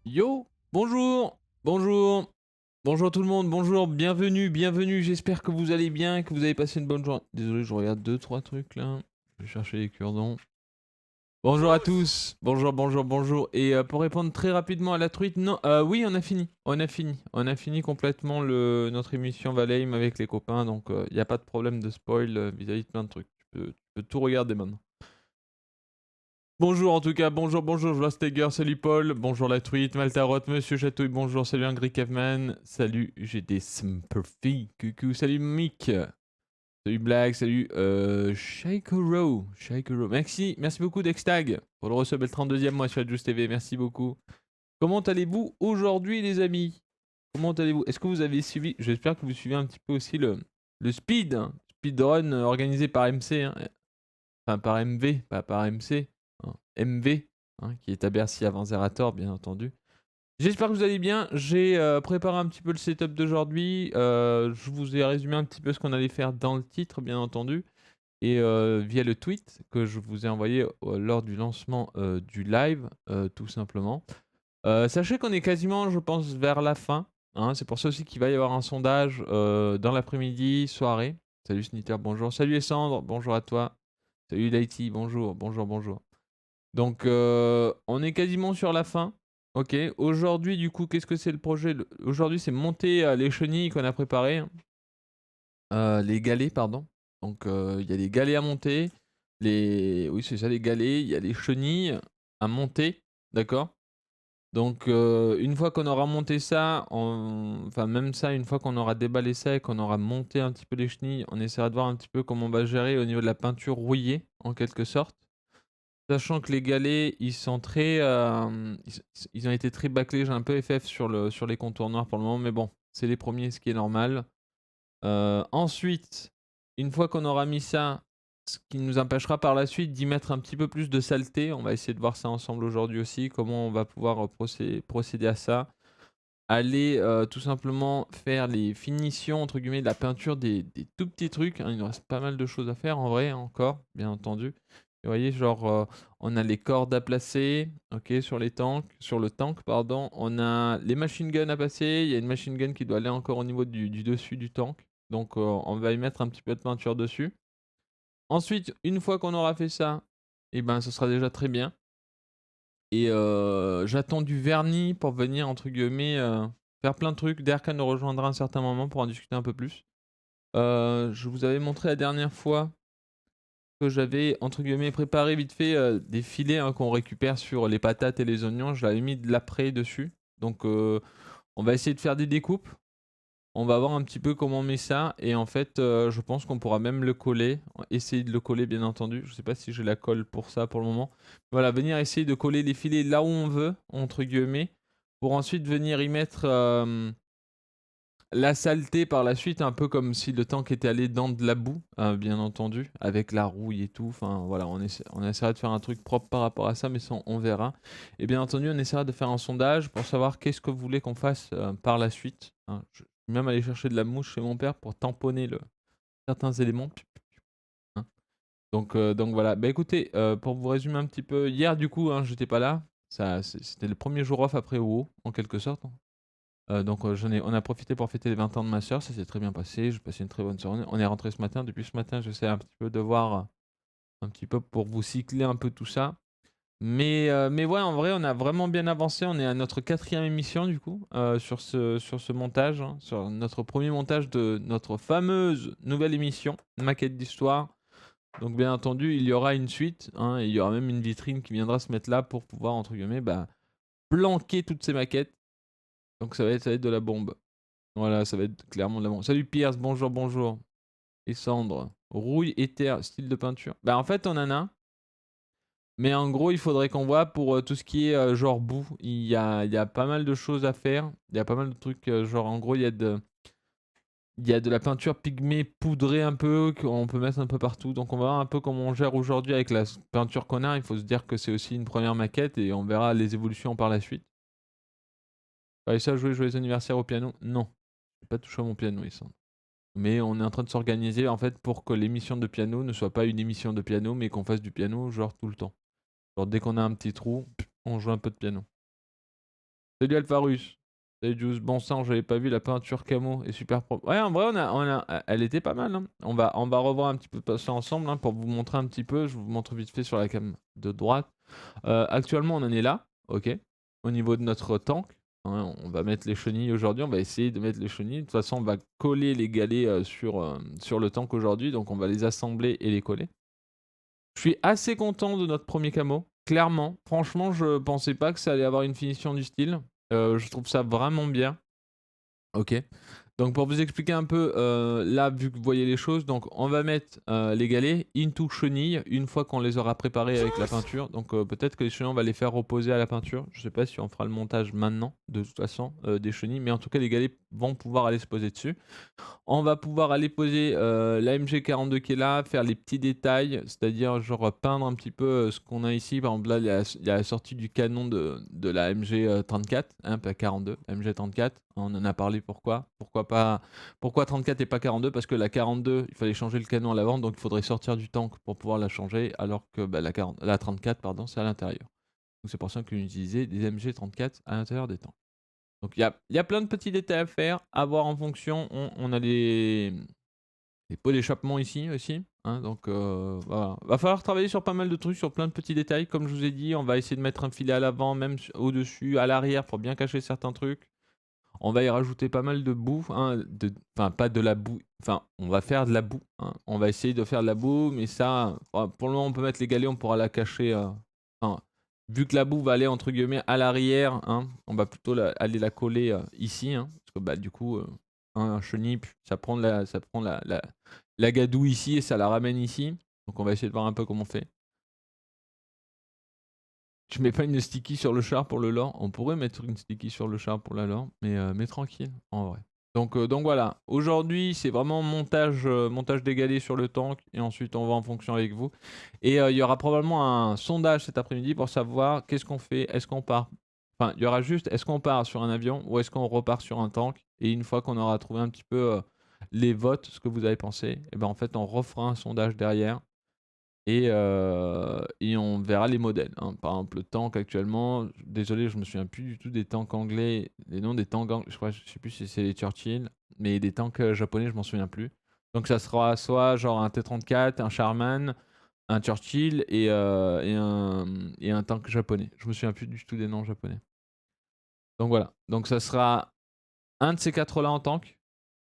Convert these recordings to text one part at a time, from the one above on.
Yo, bonjour, bonjour, bonjour tout le monde, bonjour, bienvenue, bienvenue, j'espère que vous allez bien, que vous avez passé une bonne journée. Désolé, je regarde deux, trois trucs là. Je vais chercher les cure-dents. Bonjour à tous, bonjour, bonjour, bonjour. Et pour répondre très rapidement à la truite, non, oui, on a fini, on a fini complètement notre émission Valheim avec les copains, donc il n'y a pas de problème de spoil vis-à-vis de plein de trucs. Tu peux tout regarder maintenant. Bonjour en tout cas, bonjour, bonjour, je vois Steger, salut Paul, bonjour la truite, Maltarotte, Monsieur Chatouille, bonjour, salut Angry Caveman, salut GD Smurfy, coucou, salut Mick, salut Black, salut Shakero, merci beaucoup Dextag pour le resub le 32e mois sur Just TV, merci beaucoup. Comment allez-vous aujourd'hui les amis? Comment allez-vous? Est-ce que vous avez suivi, j'espère que vous suivez un petit peu aussi le speedrun organisé par MC, hein, enfin par MV, pas par MC, hein, MV, hein, qui est à Bercy avant Zerator, bien entendu. J'espère que vous allez bien. J'ai préparé un petit peu le setup d'aujourd'hui. Je vous ai résumé un petit peu ce qu'on allait faire dans le titre, bien entendu, et via le tweet que je vous ai envoyé lors du lancement du live, tout simplement. Sachez qu'on est quasiment, je pense, vers la fin, hein. C'est pour ça aussi qu'il va y avoir un sondage dans l'après-midi, soirée. Salut Snitter, bonjour. Salut Essandre, bonjour à toi. Salut Lighty, bonjour, bonjour, bonjour. Donc, on est quasiment sur la fin. Ok, aujourd'hui, du coup, qu'est-ce que c'est le projet? Aujourd'hui, c'est monter les chenilles qu'on a préparées, hein. Les galets, pardon. Donc, il y a les galets à monter. Oui, c'est ça, les galets. Il y a les chenilles à monter. D'accord? Donc, une fois qu'on aura monté ça, enfin, même ça, une fois qu'on aura déballé ça et qu'on aura monté un petit peu les chenilles, on essaiera de voir un petit peu comment on va gérer au niveau de la peinture rouillée, en quelque sorte. Sachant que les galets, ils sont très, ils ont été très bâclés. J'ai un peu FF sur les contours noirs pour le moment, mais bon, c'est les premiers, ce qui est normal. Ensuite, une fois qu'on aura mis ça, ce qui nous empêchera par la suite d'y mettre un petit peu plus de saleté. On va essayer de voir ça ensemble aujourd'hui aussi, comment on va pouvoir, procéder à ça. Aller, tout simplement faire les «finitions» entre guillemets de la peinture des tout petits trucs, hein. Il nous reste pas mal de choses à faire en vrai, encore, bien entendu. Et vous voyez, genre, on a les cordes à placer, OK, sur le tank, pardon. On a les machine guns à passer. Il y a une machine gun qui doit aller encore au niveau du dessus du tank. Donc, on va y mettre un petit peu de peinture dessus. Ensuite, une fois qu'on aura fait ça, et ben, ce sera déjà très bien. Et j'attends du vernis pour venir, entre guillemets, faire plein de trucs. Derka nous rejoindra à un certain moment pour en discuter un peu plus. Je vous avais montré la dernière fois que j'avais, entre guillemets, «préparé» vite fait, des filets, hein, qu'on récupère sur les patates et les oignons. Je l'avais mis de l'après dessus. Donc on va essayer de faire des découpes. On va voir un petit peu comment on met ça et en fait, je pense qu'on pourra même le coller, essayer de le coller bien entendu. Je sais pas si j'ai la colle pour ça pour le moment. Voilà, venir essayer de coller les filets «là où on veut» entre guillemets, pour ensuite venir y mettre, la saleté par la suite, un peu comme si le tank était allé dans de la boue, bien entendu, avec la rouille et tout. Enfin voilà, on essaiera de faire un truc propre par rapport à ça, mais ça on verra. Et bien entendu, on essaiera de faire un sondage pour savoir qu'est-ce que vous voulez qu'on fasse, par la suite, hein. Je vais même aller chercher de la mouche chez mon père pour tamponner certains éléments, hein. Donc voilà. Bah écoutez, pour vous résumer un petit peu, hier du coup, hein, j'étais pas là. C'était le premier jour off après WoW, en quelque sorte, hein. Donc on a profité pour fêter les 20 ans de ma sœur, ça s'est très bien passé, j'ai passé une très bonne journée. On est rentré ce matin, depuis ce matin, j'essaie un petit peu de voir, un petit peu pour vous cycler un peu tout ça. Mais ouais, en vrai, on a vraiment bien avancé, on est à notre 4e émission du coup, sur ce montage, hein, sur notre premier montage de notre fameuse nouvelle émission, Maquette d'histoire. Donc bien entendu, il y aura une suite, hein, et il y aura même une vitrine qui viendra se mettre là pour pouvoir, entre guillemets, bah, planquer toutes ces maquettes. Donc ça va être de la bombe. Voilà, ça va être clairement de la bombe. Salut Pierce, bonjour, bonjour. Et Sandre. Rouille, éther, style de peinture. Bah en fait on en a. Mais en gros il faudrait qu'on voit pour tout ce qui est genre boue. Il y a pas mal de choses à faire. Il y a pas mal de trucs, genre en gros il y a de la peinture pygmée poudrée un peu, qu'on peut mettre un peu partout. Donc on va voir un peu comment on gère aujourd'hui avec la peinture qu'on a. Il faut se dire que c'est aussi une première maquette et on verra les évolutions par la suite. Et ça, jouer joyeux anniversaire au piano? Non. Je vais pas toucher à mon piano, Sandre. Mais on est en train de s'organiser en fait pour que l'émission de piano ne soit pas une émission de piano, mais qu'on fasse du piano genre tout le temps. Genre dès qu'on a un petit trou, on joue un peu de piano. Salut Alpharus. Salut Juice. Bon sang, j'avais pas vu la peinture camo est super propre. Ouais, en vrai, elle était pas mal, hein. On va revoir un petit peu ça ensemble, hein, pour vous montrer un petit peu. Je vous montre vite fait sur la cam de droite. Actuellement, on en est là, ok. Au niveau de notre tank, hein, on va mettre les chenilles aujourd'hui. On va essayer de mettre les chenilles. De toute façon, on va coller les galets sur le tank aujourd'hui. Donc, on va les assembler et les coller. Je suis assez content de notre premier camo. Clairement, franchement, je pensais pas que ça allait avoir une finition du style. Je trouve ça vraiment bien. Ok. Donc pour vous expliquer un peu, là, vu que vous voyez les choses, donc on va mettre les galets into chenilles une fois qu'on les aura préparés avec la peinture. Donc peut-être que les chenilles, on va les faire reposer à la peinture. Je sais pas si on fera le montage maintenant, de toute façon, des chenilles. Mais en tout cas, les galets vont pouvoir aller se poser dessus. On va pouvoir aller poser la MG42 qui est là, faire les petits détails, c'est-à-dire genre peindre un petit peu ce qu'on a ici. Par exemple, là, il y a la sortie du canon de la MG34, hein, pas 42, la MG34. On en a parlé, pourquoi? Pourquoi 34 et pas 42? Parce que la 42, il fallait changer le canon à l'avant, donc il faudrait sortir du tank pour pouvoir la changer, alors que bah, la 34, pardon, c'est à l'intérieur. Donc c'est pour ça qu'on utilisait des MG34 à l'intérieur des tanks. Donc il y a plein de petits détails à faire, à voir en fonction. On a les pots d'échappement ici aussi, hein, donc voilà. Va falloir travailler sur pas mal de trucs, sur plein de petits détails. Comme je vous ai dit, on va essayer de mettre un filet à l'avant, même au-dessus, à l'arrière, pour bien cacher certains trucs. On va y rajouter pas mal de boue, hein, enfin pas de la boue, enfin on va faire de la boue, hein. On va essayer de faire de la boue, mais ça, pour le moment on peut mettre les galets, on pourra la cacher. Enfin, vu que la boue va aller entre guillemets à l'arrière, hein, on va plutôt aller la coller ici, hein, parce que bah du coup, un chenille, ça prend la gadoue ici et ça la ramène ici. Donc on va essayer de voir un peu comment on fait. Je mets pas une sticky sur le char pour le lore. On pourrait mettre une sticky sur le char pour la lore, mais tranquille, en vrai. Donc voilà, aujourd'hui c'est vraiment montage des galets sur le tank et ensuite on va en fonction avec vous. Et il y aura probablement un sondage cet après-midi pour savoir qu'est-ce qu'on fait, est-ce qu'on part. Enfin, il y aura juste est-ce qu'on part sur un avion ou est-ce qu'on repart sur un tank. Et une fois qu'on aura trouvé un petit peu les votes, ce que vous avez pensé, et ben en fait on refera un sondage derrière et on verra les modèles, hein. Par exemple, le tank actuellement, désolé, je me souviens plus du tout des tanks anglais, les noms des tanks anglais, je sais plus si c'est les Churchill, mais des tanks japonais, je m'en souviens plus. Donc ça sera soit genre un T-34, un Sherman, un Churchill et un tank japonais. Je me souviens plus du tout des noms japonais. Donc voilà, donc ça sera un de ces quatre-là en tank.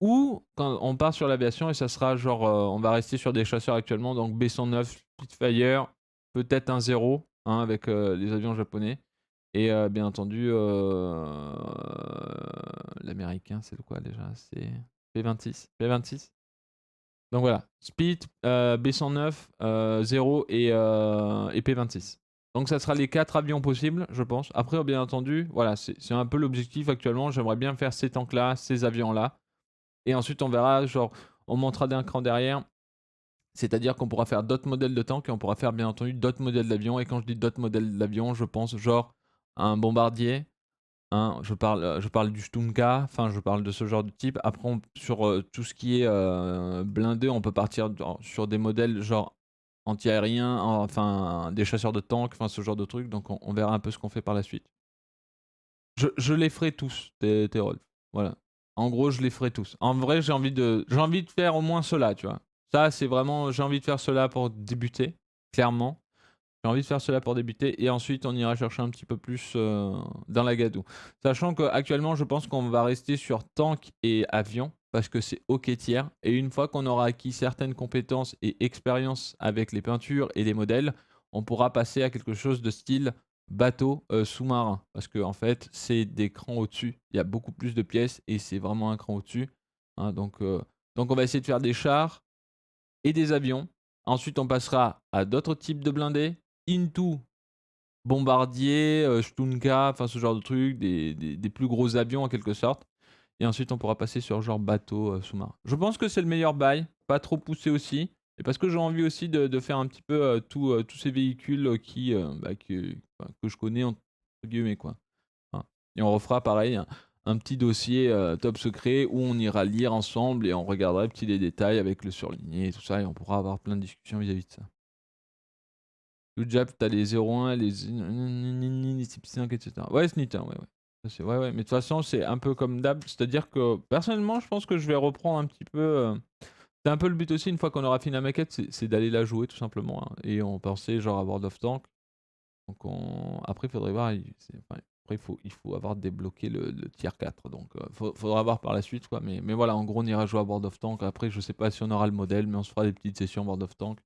Ou quand on part sur l'aviation et ça sera genre, on va rester sur des chasseurs actuellement, donc B-109, Spitfire, peut-être un 0, hein, avec les avions japonais. Et bien entendu, l'américain, c'est le quoi déjà? C'est P-26. P-26. Donc voilà, Speed, B-109, 0 et P-26. Donc ça sera les 4 avions possibles, je pense. Après, bien entendu, voilà, c'est un peu l'objectif actuellement. J'aimerais bien faire ces tanks-là, ces avions-là. Et ensuite, on verra, genre, on montera d'un cran derrière. C'est-à-dire qu'on pourra faire d'autres modèles de tanks et on pourra faire bien entendu d'autres modèles d'avions. Et quand je dis d'autres modèles d'avions, je pense genre un bombardier. Hein, je parle du Stuka, enfin je parle de ce genre de type. Après, sur tout ce qui est blindé, on peut partir sur des modèles genre anti-aériens, enfin des chasseurs de tanks, enfin ce genre de trucs. Donc on verra un peu ce qu'on fait par la suite. Je les ferai tous, tes rôles. Voilà. En gros, je les ferai tous. En vrai, j'ai envie de faire au moins cela, tu vois. Ça, c'est vraiment, j'ai envie de faire cela pour débuter, clairement. J'ai envie de faire cela pour débuter et ensuite on ira chercher un petit peu plus dans la gadoue. Sachant qu'actuellement, je pense qu'on va rester sur tank et avion parce que c'est ok tiers. Et une fois qu'on aura acquis certaines compétences et expérience avec les peintures et les modèles, on pourra passer à quelque chose de style bateau sous-marin. Parce que en fait, c'est des crans au-dessus. Il y a beaucoup plus de pièces et c'est vraiment un cran au-dessus. Hein, donc on va essayer de faire des chars et des avions. Ensuite, on passera à d'autres types de blindés, into bombardier, Stunka, enfin ce genre de trucs, des plus gros avions en quelque sorte. Et ensuite, on pourra passer sur genre bateau sous-marin. Je pense que c'est le meilleur bail, pas trop poussé aussi. Et parce que j'ai envie aussi de faire un petit peu tous ces véhicules que je connais entre guillemets quoi. Hein. Et on refera pareil un petit dossier top secret où on ira lire ensemble et on regardera les détails avec le surligné et tout ça et on pourra avoir plein de discussions vis-à-vis de ça. Le Jap, t'as les 01, les 5, etc. Ouais, Snitten, ouais. Ouais, ouais, mais de toute façon, c'est un peu comme d'hab. C'est-à-dire que personnellement, je pense que je vais reprendre un petit peu. C'est un peu le but aussi, une fois qu'on aura fini la maquette, c'est d'aller la jouer tout simplement, hein. Et on pensait genre à World of Tanks. Donc après, il faudrait voir. Enfin, après, il faut avoir débloqué le tier 4. Donc faudra voir par la suite, quoi. Mais voilà, en gros, on ira jouer à World of Tanks. Après, je sais pas si on aura le modèle, mais on se fera des petites sessions World of Tanks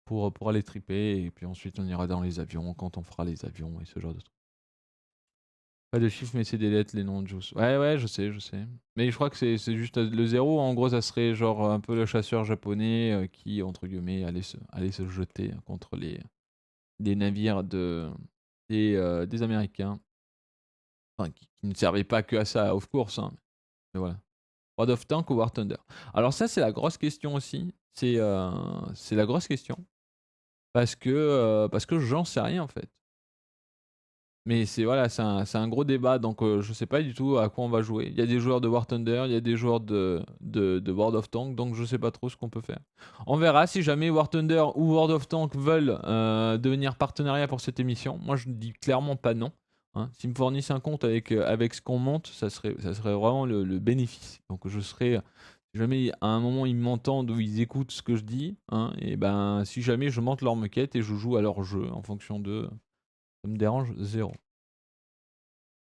pour aller triper. Et puis ensuite, on ira dans les avions quand on fera les avions et ce genre de trucs. Pas de chiffres, mais c'est des lettres, les noms de Juice. Ouais, ouais, je sais, je sais. Mais je crois que c'est juste le zéro. En gros, ça serait genre un peu le chasseur japonais qui, entre guillemets, allait se jeter contre les navires des Américains. Enfin, qui ne servaient pas que à ça, of course, hein. Mais voilà. World of Tanks ou War Thunder? Alors ça, c'est la grosse question aussi. C'est la grosse question. Parce que j'en sais rien, en fait. Mais voilà, c'est un gros débat, donc je sais pas du tout à quoi on va jouer. Il y a des joueurs de War Thunder, il y a des joueurs de World of Tanks, donc je sais pas trop ce qu'on peut faire. On verra si jamais War Thunder ou World of Tanks veulent devenir partenariat pour cette émission. Moi, je ne dis clairement pas non, hein. S'ils me fournissent un compte avec ce qu'on monte, ça serait vraiment le bénéfice. Donc je serais, si jamais à un moment ils m'entendent ou ils écoutent ce que je dis, hein, et ben si jamais je monte leur maquette et je joue à leur jeu en fonction de... Ça me dérange zéro.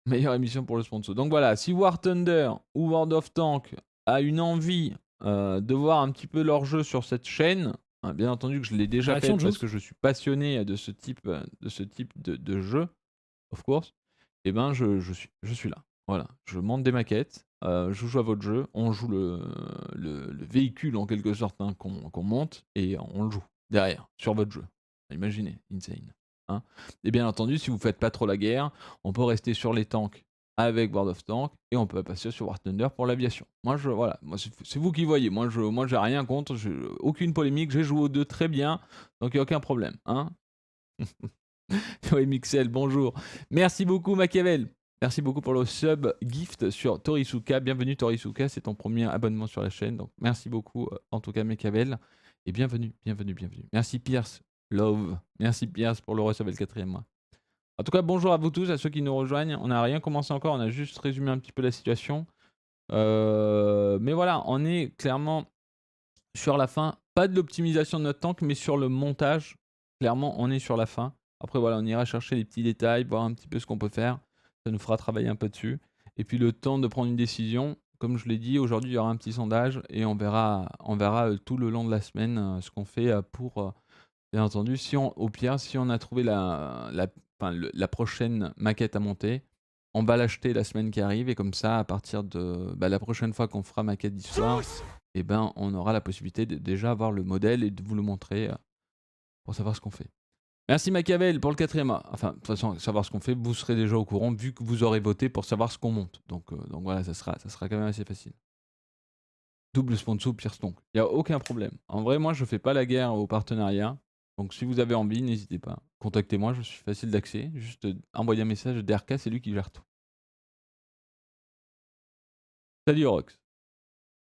Meilleure émission pour le sponsor. Donc voilà, si War Thunder ou World of Tanks a une envie de voir un petit peu leur jeu sur cette chaîne, hein, bien entendu que je l'ai déjà Réaction fait de parce que Juice. je suis passionné de ce type de jeu, of course, et ben je suis là. Voilà, je monte des maquettes, je joue à votre jeu, on joue le véhicule en quelque sorte, hein, qu'on monte et on le joue derrière, sur votre jeu. Imaginez, insane, hein. Et bien entendu, si vous faites pas trop la guerre, on peut rester sur les tanks avec World of Tanks et on peut passer sur War Thunder pour l'aviation. Voilà, moi c'est vous qui voyez. Moi j'ai rien contre, aucune polémique, j'ai joué aux deux très bien, donc il y a aucun problème, hein. Oui, Mixel, bonjour. Merci beaucoup, Machiavel. Merci beaucoup pour le sub gift sur Torisuka. Bienvenue, Torisuka. C'est ton premier abonnement sur la chaîne. Donc, merci beaucoup, en tout cas, Machiavel. Et bienvenue, bienvenue, bienvenue. Merci, Pierce. Love. Merci, Pierce, pour le resub et le 4e mois. En tout cas, bonjour à vous tous, à ceux qui nous rejoignent. On n'a rien commencé encore. On a juste résumé un petit peu la situation. Mais voilà, on est clairement sur la fin. Pas de l'optimisation de notre tank, mais sur le montage. Clairement, on est sur la fin. Après, voilà, on ira chercher les petits détails, voir un petit peu ce qu'on peut faire. Ça nous fera travailler un peu dessus. Et puis, le temps de prendre une décision. Comme je l'ai dit, aujourd'hui, il y aura un petit sondage et on verra tout le long de la semaine ce qu'on fait pour, bien entendu, au pire, si on a trouvé la prochaine maquette à monter, on va l'acheter la semaine qui arrive et comme ça, à partir de la prochaine fois qu'on fera maquette d'histoire, et ben, on aura la possibilité de déjà avoir le modèle et de vous le montrer pour savoir ce qu'on fait. Merci Machiavel pour le 4e mois. Enfin, de toute façon, savoir ce qu'on fait, vous serez déjà au courant vu que vous aurez voté pour savoir ce qu'on monte. Donc voilà, ça sera quand même assez facile. Double sponsor, Pierre Stonk. Il n'y a aucun problème. En vrai, moi, je fais pas la guerre au partenariat. Donc si vous avez envie, n'hésitez pas. Contactez-moi, je suis facile d'accès. Juste envoyez un message à DRK, c'est lui qui gère tout. Salut Rox.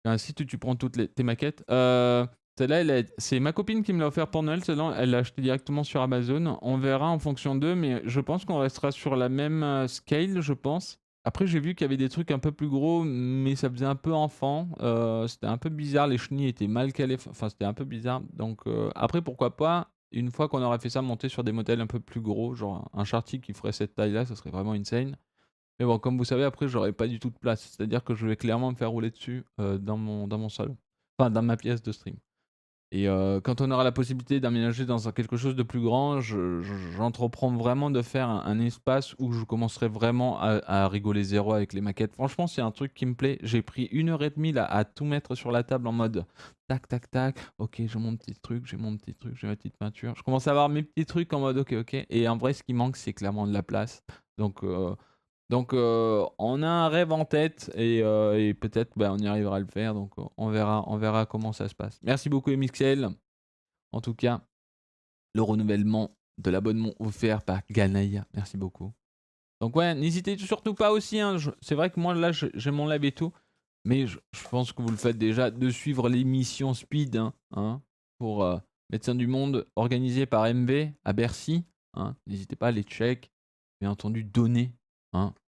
Un site où tu prends toutes tes maquettes. Celle-là, c'est ma copine qui me l'a offert pour Noël. Celle-là, elle l'a acheté directement sur Amazon. On verra en fonction d'eux, mais je pense qu'on restera sur la même scale, je pense. Après, j'ai vu qu'il y avait des trucs un peu plus gros, mais ça faisait un peu enfant. C'était un peu bizarre. Les chenilles étaient mal calées. Enfin, c'était un peu bizarre. Donc, après, pourquoi pas, une fois qu'on aurait fait ça, monter sur des modèles un peu plus gros, genre un Charty qui ferait cette taille-là, ça serait vraiment insane. Mais bon, comme vous savez, après, j'aurai pas du tout de place. C'est-à-dire que je vais clairement me faire rouler dessus dans mon salon. Enfin, dans ma pièce de stream. Et quand on aura la possibilité d'aménager dans quelque chose de plus grand, j'entreprends vraiment de faire un espace où je commencerai vraiment à rigoler zéro avec les maquettes. Franchement, c'est un truc qui me plaît. J'ai pris 1 h 30 là à tout mettre sur la table en mode tac, tac, tac. Ok, j'ai mon petit truc, j'ai mon petit truc, j'ai ma petite peinture. Je commence à avoir mes petits trucs en mode ok, ok. Et en vrai, ce qui manque, c'est clairement de la place. Donc, on a un rêve en tête et peut-être on y arrivera à le faire. Donc, on verra comment ça se passe. Merci beaucoup, MXL. En tout cas, le renouvellement de l'abonnement offert par Ganaya. Merci beaucoup. Donc, ouais, n'hésitez surtout pas aussi. Hein, c'est vrai que moi, là, j'ai mon live et tout. Mais je pense que vous le faites déjà de suivre l'émission Speed pour Médecins du Monde organisée par MV à Bercy. N'hésitez pas à les check. Bien entendu, donner.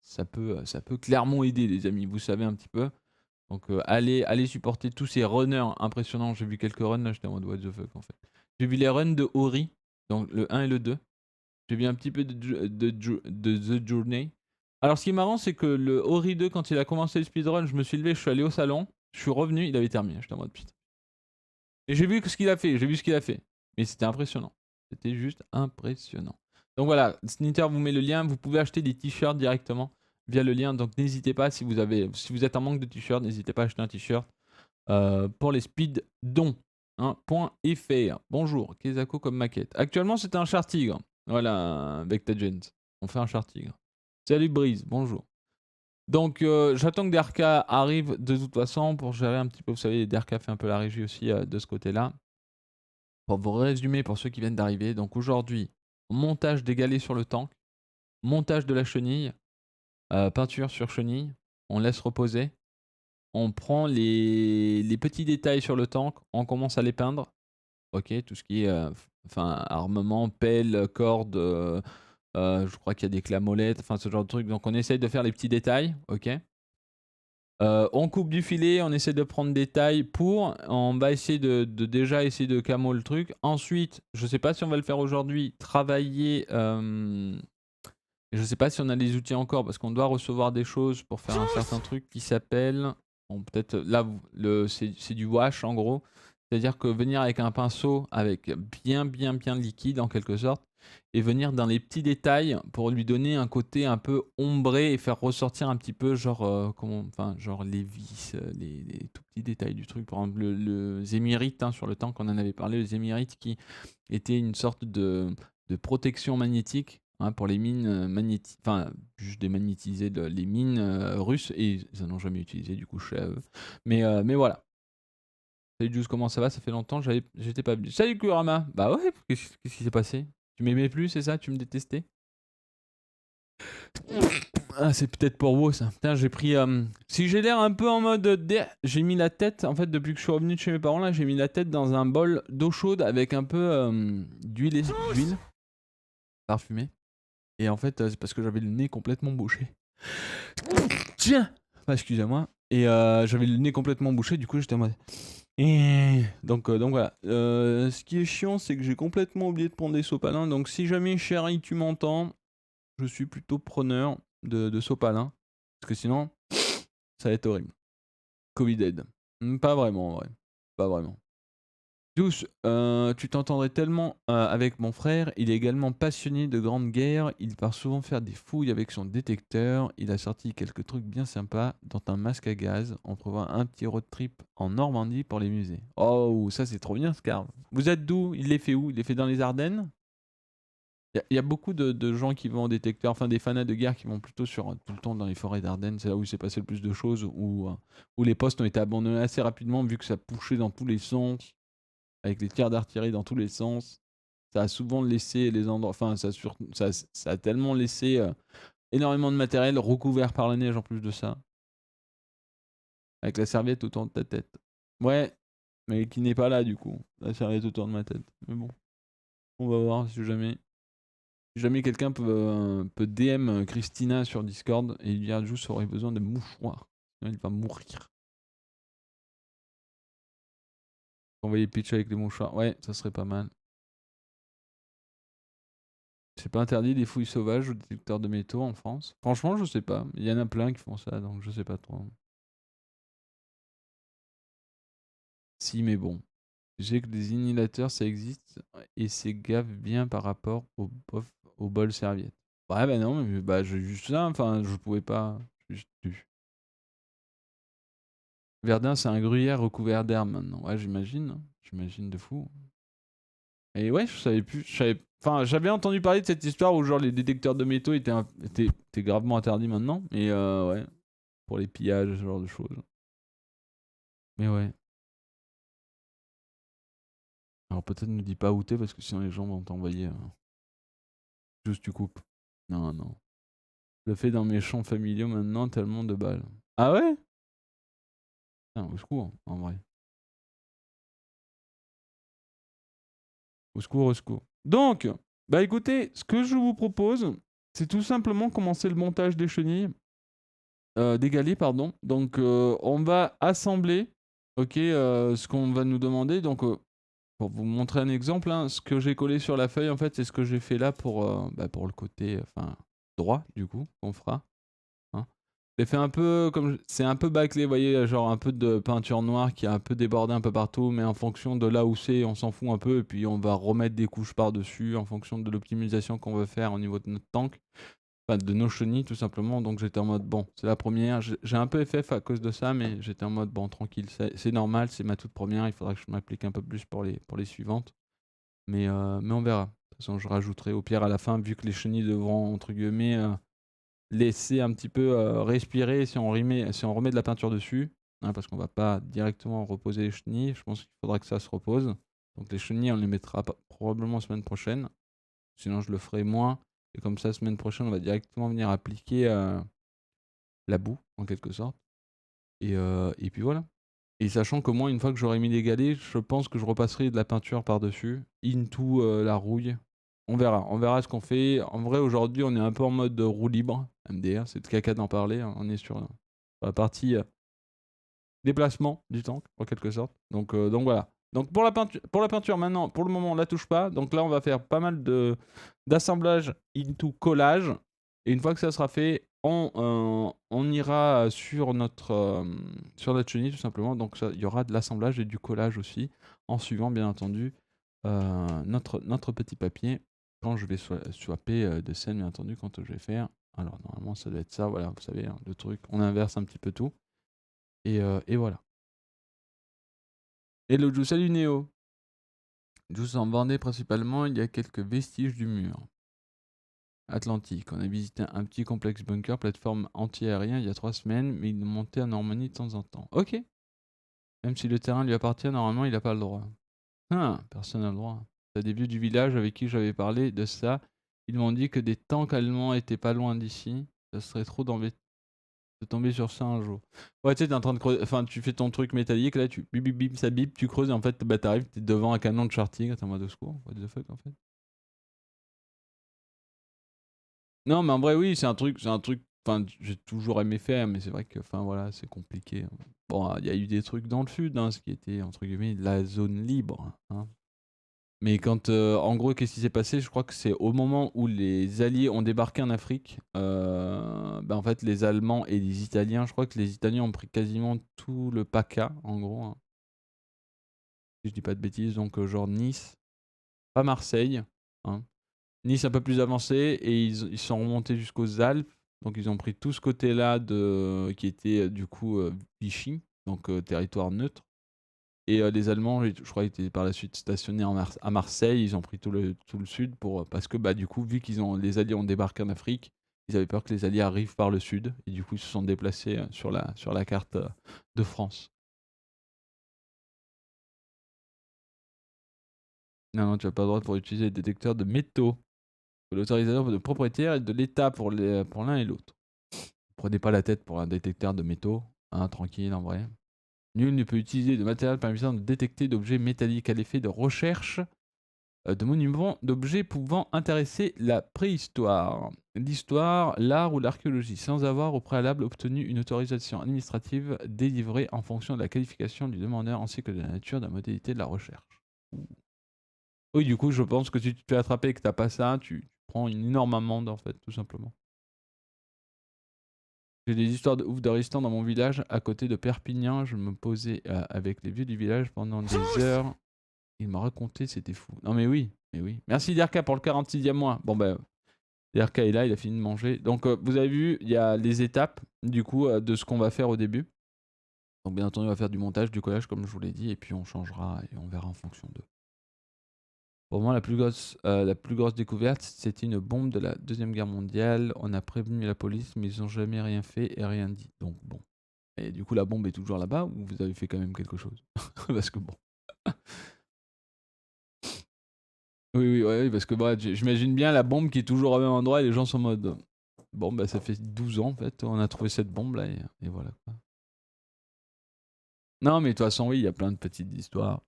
ça peut clairement aider les amis, vous savez un petit peu. Donc allez supporter tous ces runners impressionnants. J'ai vu quelques runs là, j'étais en mode what the fuck en fait. J'ai vu les runs de Ori, donc le 1 et le 2. J'ai vu un petit peu de The Journey. Alors ce qui est marrant, c'est que le Ori 2, quand il a commencé le speedrun, je me suis levé, je suis allé au salon, je suis revenu, il avait terminé. J'étais en mode putain. Et j'ai vu ce qu'il a fait, j'ai vu ce qu'il a fait. Mais c'était impressionnant. C'était juste impressionnant. Donc voilà, Snitter vous met le lien, vous pouvez acheter des t-shirts directement via le lien. Donc n'hésitez pas, si vous êtes en manque de t-shirts, n'hésitez pas à acheter un t-shirt pour les speed dons. Hein, .fr. Bonjour, Kezako comme maquette. Actuellement, c'est un char tigre. Voilà, Vectagent. On fait un char tigre. Salut Brise, bonjour. Donc, j'attends que DRK arrive de toute façon pour gérer un petit peu. Vous savez, DRK fait un peu la régie aussi de ce côté-là. Pour vous résumer, pour ceux qui viennent d'arriver, donc aujourd'hui, montage des galets sur le tank, montage de la chenille, peinture sur chenille, on laisse reposer, on prend les petits détails sur le tank, on commence à les peindre, ok, tout ce qui est armement, pelle, corde, je crois qu'il y a des clamolettes, enfin ce genre de trucs, donc on essaye de faire les petits détails, ok. On coupe du filet, on essaie de prendre des tailles on va essayer de déjà essayer de camo le truc. Ensuite, je sais pas si on va le faire aujourd'hui, travailler, je sais pas si on a les outils encore parce qu'on doit recevoir des choses pour faire un certain truc qui s'appelle, bon, peut-être là, c'est du wash en gros. C'est-à-dire que venir avec un pinceau avec bien de liquide en quelque sorte et venir dans les petits détails pour lui donner un côté un peu ombré et faire ressortir un petit peu genre genre les vis, les tout petits détails du truc. Par exemple le zémirite, hein, sur le tank on en avait parlé, le zémirite qui était une sorte de protection magnétique, hein, pour les mines magnétiques, enfin juste démagnétiser les mines russes et ils n'en ont jamais utilisé du coup chez eux. Mais voilà. Salut Juice, comment ça va? Ça fait longtemps, j'étais pas venu. Salut Kurama! Bah ouais, qu'est-ce qui s'est passé? Tu m'aimais plus, c'est ça? Tu me détestais? Ah, c'est peut-être pour vous ça. Putain, j'ai pris. Si j'ai l'air un peu en mode. J'ai mis la tête, en fait, depuis que je suis revenu de chez mes parents là, j'ai mis la tête dans un bol d'eau chaude avec un peu d'huile parfumée. Et en fait, c'est parce que j'avais le nez complètement bouché. Tiens! Ah, excusez-moi. Et j'avais le nez complètement bouché, du coup j'étais en mode. Donc voilà. Ce qui est chiant, c'est que j'ai complètement oublié de prendre des sopalins. Donc si jamais, chérie, tu m'entends, je suis plutôt preneur de sopalins. Parce que sinon, ça va être horrible. Covid aid. Pas vraiment, en vrai. Pas vraiment. Douce, tu t'entendrais tellement avec mon frère. Il est également passionné de grandes guerres. Il part souvent faire des fouilles avec son détecteur. Il a sorti quelques trucs bien sympas, dont un masque à gaz. On prévoit un petit road trip en Normandie pour les musées. Oh, ça c'est trop bien, Scar. Vous êtes d'où? Il les fait où? Il les fait dans les Ardennes? Il y a beaucoup de gens qui vont en détecteur, enfin des fanats de guerre qui vont plutôt tout le temps dans les forêts d'Ardennes. C'est là où il s'est passé le plus de choses, où les postes ont été abandonnés assez rapidement vu que ça poussait dans tous les sens avec les tirs d'artillerie dans tous les sens. Ça a souvent laissé les endroits. Enfin, ça a tellement laissé énormément de matériel recouvert par la neige en plus de ça. Avec la serviette autour de ta tête. Ouais, mais qui n'est pas là du coup. La serviette autour de ma tête. Mais bon, on va voir si jamais. Si jamais quelqu'un peut DM Christina sur Discord et lui dire Juice aurait besoin de mouchoirs. Sinon il va mourir. Envoyer pitch avec les mouchoirs. Ouais, ça serait pas mal. C'est pas interdit les fouilles sauvages ou détecteurs de métaux en France? Franchement, je sais pas. Il y en a plein qui font ça, donc je sais pas trop. Si, mais bon. Je sais que des inhalateurs, ça existe et c'est gaffe bien par rapport au bol serviette. Ouais, bah non, mais bah, j'ai juste ça. Enfin, je pouvais pas. Juste plus. Verdun, c'est un gruyère recouvert d'herbe maintenant. Ouais, j'imagine, hein. J'imagine de fou. Et ouais, je savais plus. Enfin, j'avais entendu parler de cette histoire où genre les détecteurs de métaux étaient gravement interdits maintenant. Mais ouais, pour les pillages, ce genre de choses. Mais ouais. Alors peut-être ne dis pas où t'es parce que sinon les gens vont t'envoyer. Juste tu coupes. Non, non. Je le fais dans mes champs familiaux maintenant, tellement de balles. Ah ouais? Putain, au secours, en vrai. Au secours, au secours. Donc, bah écoutez, ce que je vous propose, c'est tout simplement commencer le montage des chenilles. des galets, pardon. Donc, on va assembler, ok, ce qu'on va nous demander. Donc, pour vous montrer un exemple, hein, ce que j'ai collé sur la feuille, en fait, c'est ce que j'ai fait là pour le côté enfin, droit, du coup, qu'on fera. Hein. J'ai fait un peu comme c'est un peu bâclé, vous voyez, genre un peu de peinture noire qui a un peu débordé un peu partout, mais en fonction de là où c'est, on s'en fout un peu, et puis on va remettre des couches par-dessus en fonction de l'optimisation qu'on veut faire au niveau de notre tank, enfin de nos chenilles tout simplement. Donc j'étais en mode bon, c'est la première, j'ai un peu FF à cause de ça, mais j'étais en mode bon, tranquille, c'est normal, c'est ma toute première, il faudra que je m'applique un peu plus pour les suivantes, mais on verra. De toute façon, je rajouterai au pire à la fin, vu que les chenilles devront, entre guillemets, laisser un petit peu respirer si on remet de la peinture dessus, hein, parce qu'on va pas directement reposer les chenilles. Je pense qu'il faudra que ça se repose. Donc les chenilles, on les mettra probablement semaine prochaine. Sinon, je le ferai moins. Et comme ça, semaine prochaine, on va directement venir appliquer la boue, en quelque sorte. Et puis voilà. Et sachant que moi, une fois que j'aurai mis les galets, je pense que je repasserai de la peinture par-dessus, into la rouille. On verra ce qu'on fait. En vrai, aujourd'hui, on est un peu en mode roue libre, MDR, c'est de caca d'en parler. Hein. On est sur la partie déplacement du tank, en quelque sorte. Donc voilà. Donc pour la peinture, maintenant, pour le moment, on la touche pas. Donc là, on va faire pas mal d'assemblage into collage. Et une fois que ça sera fait, on ira sur notre chenille, tout simplement. Donc il y aura de l'assemblage et du collage aussi, en suivant, bien entendu, notre petit papier. Quand je vais swapper de scène, bien entendu, quand je vais faire. Alors, normalement, ça doit être ça. Voilà, vous savez, hein, le truc. On inverse un petit peu tout. Et voilà. Hello Jou, salut Néo. Jou en Vendée principalement, il y a quelques vestiges du mur atlantique. On a visité un petit complexe bunker, plateforme anti-aérien il y a 3 semaines, mais il montait en Normandie de temps en temps. Ok. Même si le terrain lui appartient, normalement il n'a pas le droit. Ah, personne n'a le droit. T'as des vieux du village avec qui j'avais parlé de ça. Ils m'ont dit que des tanks allemands étaient pas loin d'ici. Ça serait trop d'embêter de tomber sur ça un jour. Ouais, tu sais, t'es en train de creuser. Enfin, tu fais ton truc métallique, là, tu bip bip bip, ça bip, tu creuses, et en fait, bah, t'arrives, t'es devant un canon de charting, t'es en mode de secours. What the fuck, en fait. Non, mais en vrai, oui, c'est un truc. Enfin, j'ai toujours aimé faire, mais c'est vrai que, enfin, voilà, c'est compliqué. Bon, il y a eu des trucs dans le sud, hein, ce qui était, entre guillemets, la zone libre. Hein. Mais quand, en gros, qu'est-ce qui s'est passé? Je crois que c'est au moment où les Alliés ont débarqué en Afrique. Bah, en fait, les Allemands et les Italiens, je crois que les Italiens ont pris quasiment tout le PACA, en gros. Hein, si je dis pas de bêtises, donc genre Nice, pas Marseille. Hein. Nice un peu plus avancé et ils sont remontés jusqu'aux Alpes. Donc ils ont pris tout ce côté-là qui était du coup Vichy, donc territoire neutre. Et les Allemands, je crois, étaient par la suite stationnés à Marseille. Ils ont pris tout le sud parce que bah, du coup, vu les Alliés ont débarqué en Afrique, ils avaient peur que les Alliés arrivent par le sud. Et du coup, ils se sont déplacés sur la carte de France. Non, non, tu n'as pas le droit pour utiliser les détecteurs de métaux. L'autorisation de propriétaire et de l'État pour l'un et l'autre. Prenez pas la tête pour un détecteur de métaux. Hein, tranquille, en vrai. Nul ne peut utiliser de matériel permettant de détecter d'objets métalliques à l'effet de recherche de monuments d'objets pouvant intéresser la préhistoire, l'histoire, l'art ou l'archéologie, sans avoir au préalable obtenu une autorisation administrative délivrée en fonction de la qualification du demandeur ainsi que de la nature de la modalité de la recherche. Oui, du coup, je pense que si tu te fais attraper et que t'as pas ça, tu prends une énorme amende, en fait, tout simplement. J'ai des histoires de ouf de restants dans mon village, à côté de Perpignan. Je me posais avec les vieux du village pendant des heures. Il m'a raconté, c'était fou. Non mais oui, mais oui. Merci Derka pour le 46e mois. Bon ben, Derka est là, il a fini de manger. Donc vous avez vu, il y a les étapes, du coup, de ce qu'on va faire au début. Donc bien entendu, on va faire du montage, du collage, comme je vous l'ai dit, et puis on changera et on verra en fonction d'eux. Pour moi, la plus grosse découverte, c'était une bombe de la Deuxième Guerre mondiale. On a prévenu la police, mais ils n'ont jamais rien fait et rien dit. Donc bon. Et du coup, la bombe est toujours là-bas ou vous avez fait quand même quelque chose? Parce que bon. Oui, oui, ouais, oui, parce que bah, j'imagine bien la bombe qui est toujours au même endroit et les gens sont en mode. Bon, bah ça fait 12 ans en fait, on a trouvé cette bombe là et voilà quoi. Non, mais de toute façon, oui, il y a plein de petites histoires.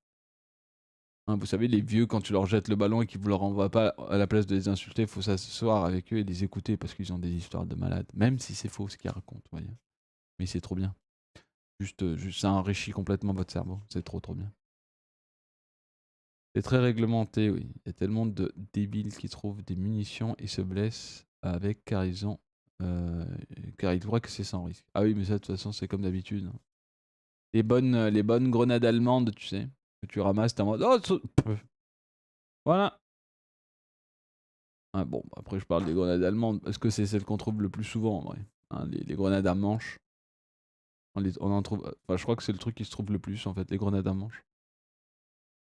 Hein, vous savez, les vieux, quand tu leur jettes le ballon et qu'ils vous le renvoient pas, à la place de les insulter, il faut s'asseoir avec eux et les écouter parce qu'ils ont des histoires de malades, même si c'est faux ce qu'ils racontent, voyez. Mais c'est trop bien. Juste ça enrichit complètement votre cerveau. C'est trop bien. C'est très réglementé, oui. Il y a tellement de débiles qui trouvent des munitions et se blessent avec car ils croient que c'est sans risque. Ah oui, mais ça de toute façon c'est comme d'habitude. Les bonnes grenades allemandes, tu sais, que tu ramasses, t'es en mode oh, voilà. Ah bon, après je parle des grenades allemandes parce que c'est celles qu'on trouve le plus souvent en vrai. Hein, les grenades à manche. On en trouve. Enfin, je crois que c'est le truc qui se trouve le plus en fait, les grenades à manche.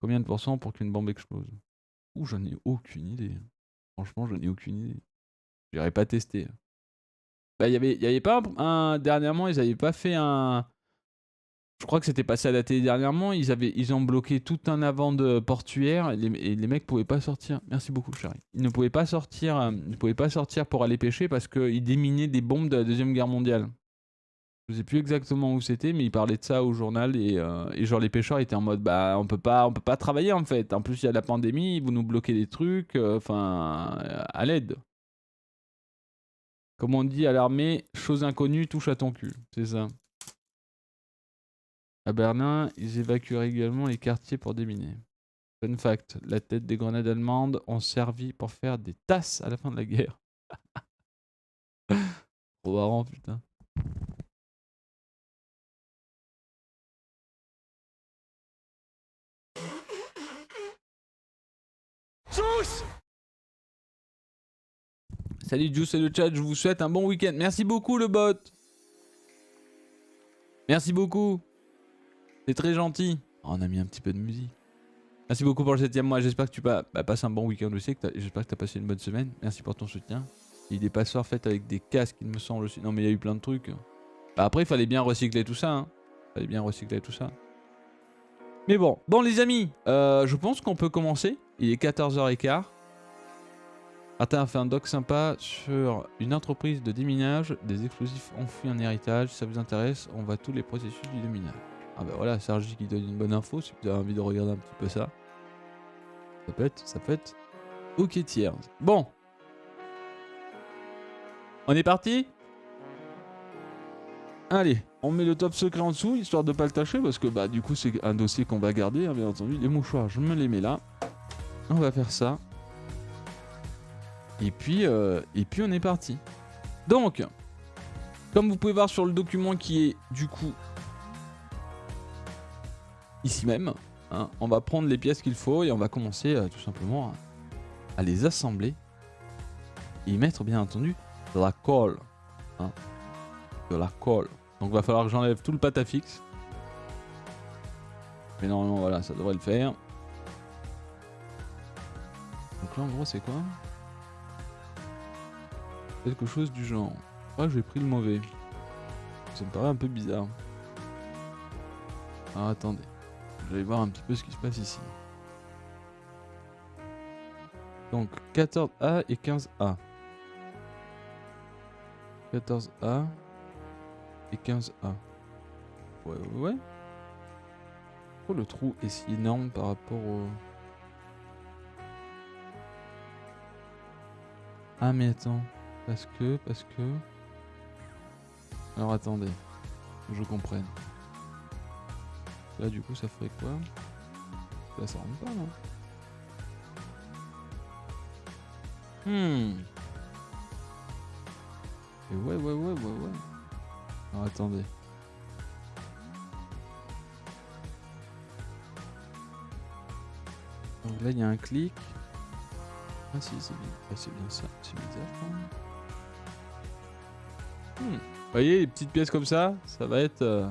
Combien de pourcents pour qu'une bombe explose? Ouh, j'en ai aucune idée. Franchement, j'en ai aucune idée. J'irai pas tester. Bah, y avait pas dernièrement, ils avaient pas fait un. Je crois que c'était passé à la télé dernièrement. Ils ont bloqué tout un avant de portuaire et les mecs pouvaient pas sortir. Merci beaucoup, chérie. Ils ne pouvaient pas sortir, pour aller pêcher parce qu'ils déminaient des bombes de la Deuxième Guerre mondiale. Je sais plus exactement où c'était, mais ils parlaient de ça au journal et genre les pêcheurs étaient en mode bah on peut pas travailler en fait. En plus il y a la pandémie, vous nous bloquez des trucs, à l'aide. Comme on dit à l'armée, chose inconnue touche à ton cul, c'est ça. À Berlin, ils évacueraient également les quartiers pour déminer. Fun fact, la tête des grenades allemandes ont servi pour faire des tasses à la fin de la guerre. Trop marrant putain. Juice! Salut Juice et le chat, je vous souhaite un bon week-end. Merci beaucoup le bot. Merci beaucoup. C'est très gentil. Oh, on a mis un petit peu de musique. Merci beaucoup pour le 7ème mois. J'espère que tu passes un bon week-end aussi. J'espère que tu as passé une bonne semaine. Merci pour ton soutien. Il y a des passoires faites avec des casques, il me semble aussi. Non, mais il y a eu plein de trucs. Bah après, il fallait bien recycler tout ça. Mais bon, les amis, je pense qu'on peut commencer. Il est 14h15. Martin a fait un doc sympa sur une entreprise de déminage des explosifs enfouis en héritage. Si ça vous intéresse, on voit tous les processus du déminage. Ah bah voilà, Sergi qui donne une bonne info si vous avez envie de regarder un petit peu ça. Ça peut être ok tiers. Bon. On est parti? Allez, on met le top secret en dessous, histoire de pas le tâcher, parce que bah du coup c'est un dossier qu'on va garder, hein, bien entendu. Les mouchoirs, je me les mets là. On va faire ça. Et puis on est parti. Donc, comme vous pouvez voir sur le document qui est du coup ici même, hein, on va prendre les pièces qu'il faut et on va commencer tout simplement à les assembler et y mettre bien entendu de la colle. Hein, de la colle. Donc va falloir que j'enlève tout le patafix. Mais normalement voilà, ça devrait le faire. Donc là en gros c'est quoi? Quelque chose du genre. Je crois que j'ai pris le mauvais. Ça me paraît un peu bizarre. Alors attendez. Je vais voir un petit peu ce qui se passe ici. Donc 14A et 15A. 14A et 15A. Ouais. Pourquoi le trou est si énorme par rapport au... Ah mais attends. Parce que... Alors attendez. Que je comprenne. Là du coup ça ferait quoi? Là ça rentre pas non? Et ouais. Alors attendez. Donc là il y a un clic. Ah si c'est bien. Ah, c'est bien ça. C'est bizarre quand même. Vous voyez les petites pièces comme ça va être...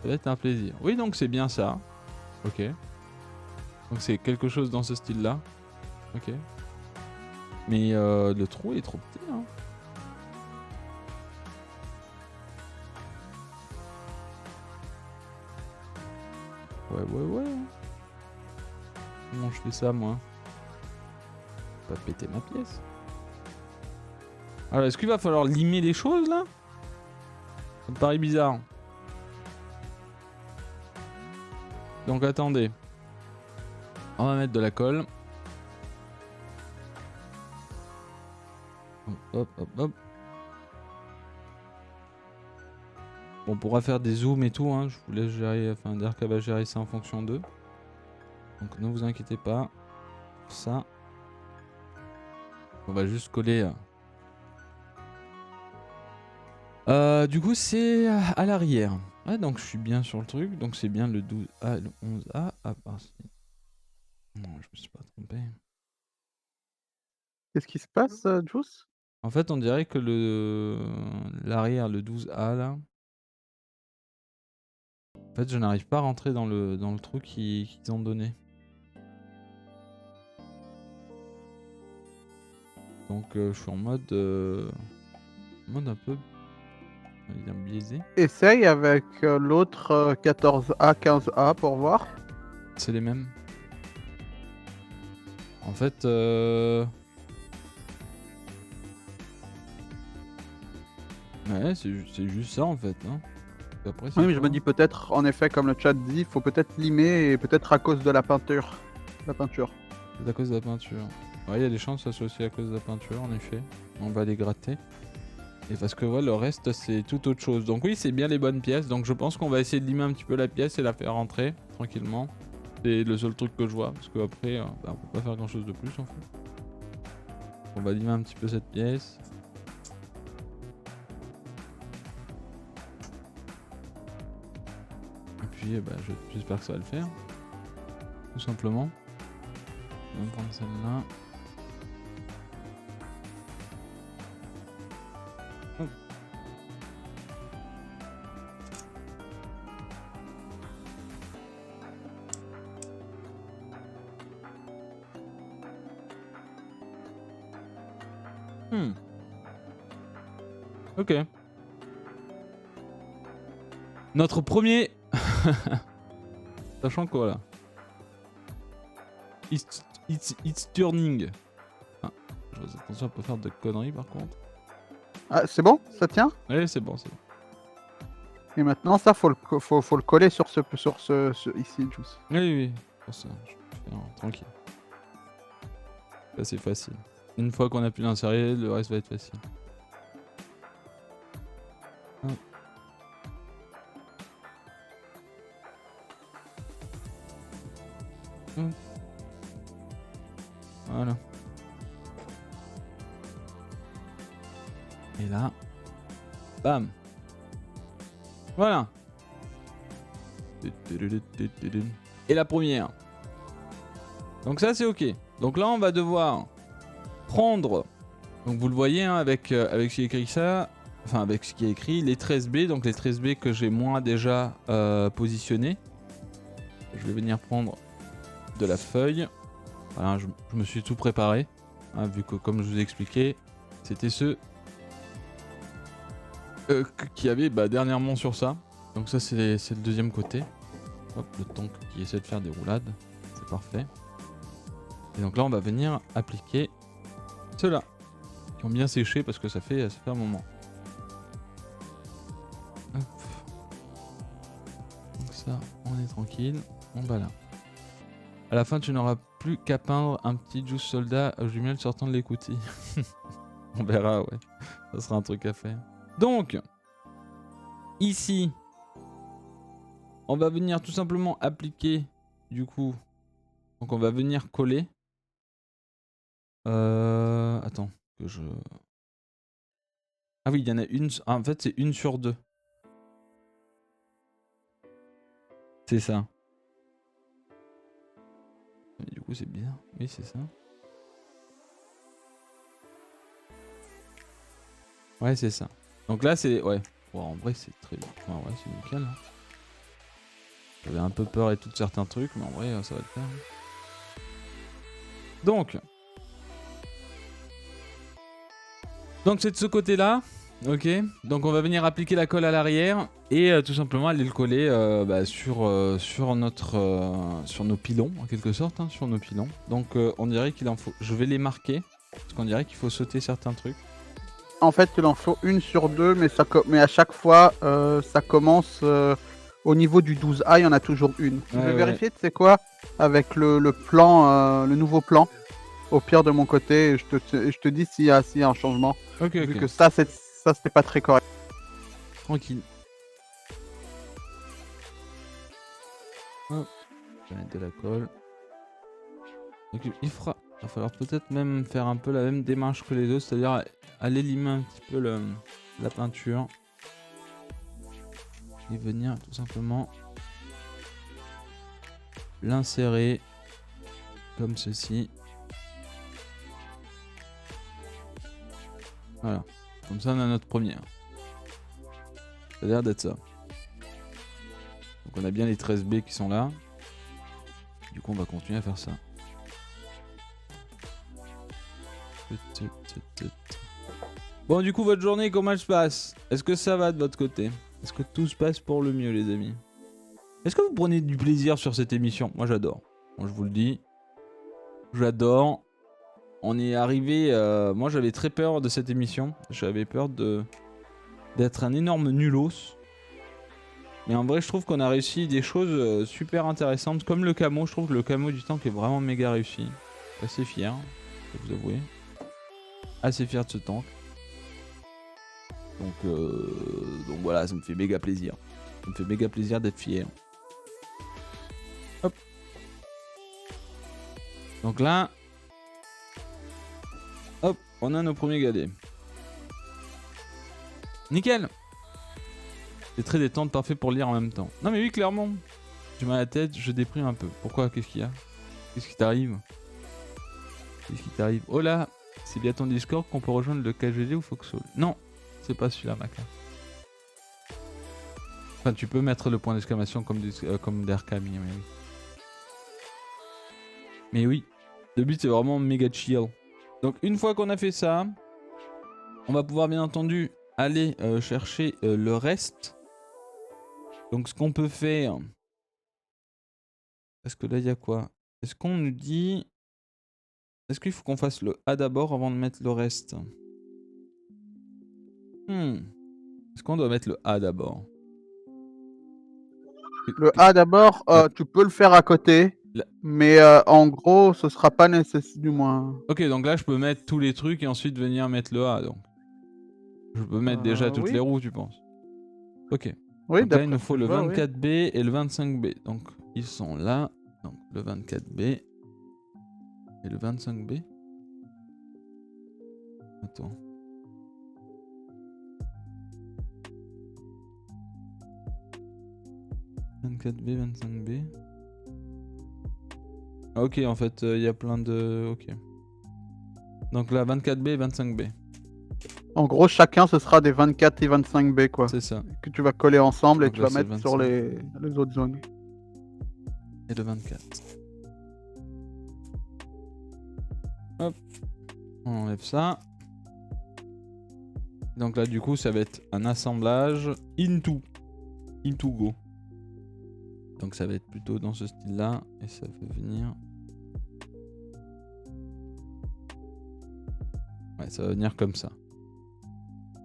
Ça va être un plaisir. Oui donc c'est bien ça. Ok. Donc c'est quelque chose dans ce style là. Ok. Mais le trou est trop petit hein. Ouais. Comment je fais ça moi? Pas péter ma pièce. Alors est-ce qu'il va falloir limer les choses là? Ça me paraît bizarre. Donc attendez. On va mettre de la colle. Hop. on pourra faire des zooms et tout, hein. Je vous laisse gérer, enfin Derka va gérer ça en fonction d'eux. Donc ne vous inquiétez pas. Ça. On va juste coller. Du coup c'est à l'arrière. Ouais, donc je suis bien sur le truc. Donc c'est bien le 12A et le 11A. Ah, si. Non, je me suis pas trompé. Qu'est-ce qui se passe, Juice? En fait, on dirait que l'arrière, le 12A là. En fait, je n'arrive pas à rentrer dans le trou qu'ils ont donné. Donc je suis en mode un peu bien biaisé. Essaye avec l'autre 14A, 15A pour voir. C'est les mêmes. En fait, ouais, c'est juste ça en fait. Hein. Après, Oui, mais je me dis peut-être, en effet, comme le chat dit, il faut peut-être limer et peut-être à cause de la peinture. La peinture. C'est à cause de la peinture. Ouais, il y a des chances que ça soit aussi à cause de la peinture, en effet. On va les gratter. Et parce que ouais, le reste, c'est tout autre chose. Donc oui, c'est bien les bonnes pièces. Donc je pense qu'on va essayer de limer un petit peu la pièce et la faire rentrer tranquillement. C'est le seul truc que je vois. Parce qu'après, on peut pas faire grand chose de plus en fait. On va limer un petit peu cette pièce. Et puis j'espère que ça va le faire. Tout simplement. On va prendre celle-là. Hop. Ok. Notre premier... Sachant quoi là? It's turning. Ah, je fais attention à pas faire de conneries par contre. Ah, c'est bon? Ça tient? Allez, c'est bon, c'est bon. Et maintenant, ça, faut le coller sur ce ici, Juice. Oui, oui, pour ça, je peux faire tranquille. Ça c'est facile. Une fois qu'on a pu l'insérer, le reste va être facile. Ah. Voilà. Et là, bam. Voilà. Et la première. Donc ça c'est ok. Donc là on va devoir prendre, donc vous le voyez hein, avec ce qui est écrit ça, enfin avec ce qui est écrit, les 13B, donc les 13B que j'ai moi déjà positionnés. Je vais venir prendre de la feuille. Voilà, je me suis tout préparé, hein, vu que comme je vous ai expliqué, c'était ceux qui avaient dernièrement sur ça. Donc ça c'est le deuxième côté. Hop, le tank qui essaie de faire des roulades, c'est parfait. Et donc là on va venir appliquer ceux-là, qui ont bien séché parce que ça fait un moment. Hop. Donc ça, on est tranquille, on va là. À la fin tu n'auras plus qu'à peindre un petit Juice soldat aux jumelles sortant de l'écoutille. On verra, ouais. Ça sera un truc à faire. Donc, ici, on va venir tout simplement appliquer, du coup. Donc on va venir coller. Attends, que je... Ah oui, il y en a une... Ah, en fait, c'est une sur deux. C'est ça. Et du coup, c'est bien. Oui, c'est ça. Ouais, c'est ça. Donc là, c'est... Ouais. Bon, en vrai, c'est très... Enfin, ouais, c'est nickel. Hein. J'avais un peu peur et tout de certains trucs, mais en vrai, ça va le faire. Donc c'est de ce côté-là. Ok. Donc on va venir appliquer la colle à l'arrière et tout simplement aller le coller sur nos pilons, en quelque sorte, hein, sur nos pilons. Donc on dirait qu'il en faut... Je vais les marquer, parce qu'on dirait qu'il faut sauter certains trucs. En fait, il en faut une sur deux, mais à chaque fois, ça commence... Au niveau du 12A, il y en a toujours une. Je vais vérifier, tu sais quoi, avec le plan, le nouveau plan, au pire de mon côté, et je te dis s'il y a un changement. Ok, Vu que ça c'était pas très correct. Tranquille. Hop, je vais mettre de la colle. Donc il va falloir peut-être même faire un peu la même démarche que les autres, c'est-à-dire aller limer un petit peu la peinture. Et venir tout simplement l'insérer comme ceci. Voilà, comme ça on a notre première. Ça a l'air d'être ça. Donc on a bien les 13B qui sont là. Du coup on va continuer à faire ça. Bon du coup votre journée comment elle se passe? Est-ce que ça va de votre côté? Est-ce que tout se passe pour le mieux les amis? Est-ce que vous prenez du plaisir sur cette émission? Moi j'adore. Moi je vous le dis. J'adore. On est arrivé... moi j'avais très peur de cette émission. J'avais peur d'être un énorme nulos. Mais en vrai je trouve qu'on a réussi des choses super intéressantes. Comme le camo. Je trouve que le camo du tank est vraiment méga réussi. Assez fier. Je vais vous avouer. Assez fier de ce tank. Donc voilà, ça me fait méga plaisir. Ça me fait méga plaisir d'être fier. Hop. Donc là... Hop, on a nos premiers galets. Nickel. C'est très détente, parfait pour lire en même temps. Non mais oui, clairement. J'ai mal à la tête, je déprime un peu. Pourquoi? Qu'est-ce qu'il y a? Qu'est-ce qui t'arrive? Qu'est-ce qui t'arrive? Oh là, c'est bien ton Discord qu'on peut rejoindre le KGD ou Foxhole? Non, c'est pas celui-là, Maca. Enfin, tu peux mettre le point d'exclamation comme d'Aircam, mais oui. Mais oui, le but c'est vraiment méga chill. Donc une fois qu'on a fait ça, on va pouvoir bien entendu aller chercher le reste. Donc ce qu'on peut faire... Parce que là il y a quoi? Est-ce qu'on nous dit... Est-ce qu'il faut qu'on fasse le A d'abord avant de mettre le reste? Est-ce qu'on doit mettre le A d'abord? Le A d'abord, tu peux le faire à côté. Mais en gros, ce sera pas nécessaire du moins. Ok, donc là je peux mettre tous les trucs et ensuite venir mettre le A donc. Je peux mettre déjà toutes les roues, tu penses? Ok. Oui, donc là il nous faut le 24B et le 25B. Donc ils sont là. Donc le 24B et le 25B. Attends. « 24B, 25B. » Ok, en fait, il y a plein de... Ok. Donc là, 24B et 25B. En gros, chacun, ce sera des 24 et 25B, quoi. C'est ça. Que tu vas coller ensemble donc et tu vas mettre sur les autres zones. Et le 24. Hop. On enlève ça. Donc là, du coup, ça va être un assemblage into go. Donc ça va être plutôt dans ce style-là. Et ça va venir... Ouais, ça va venir comme ça.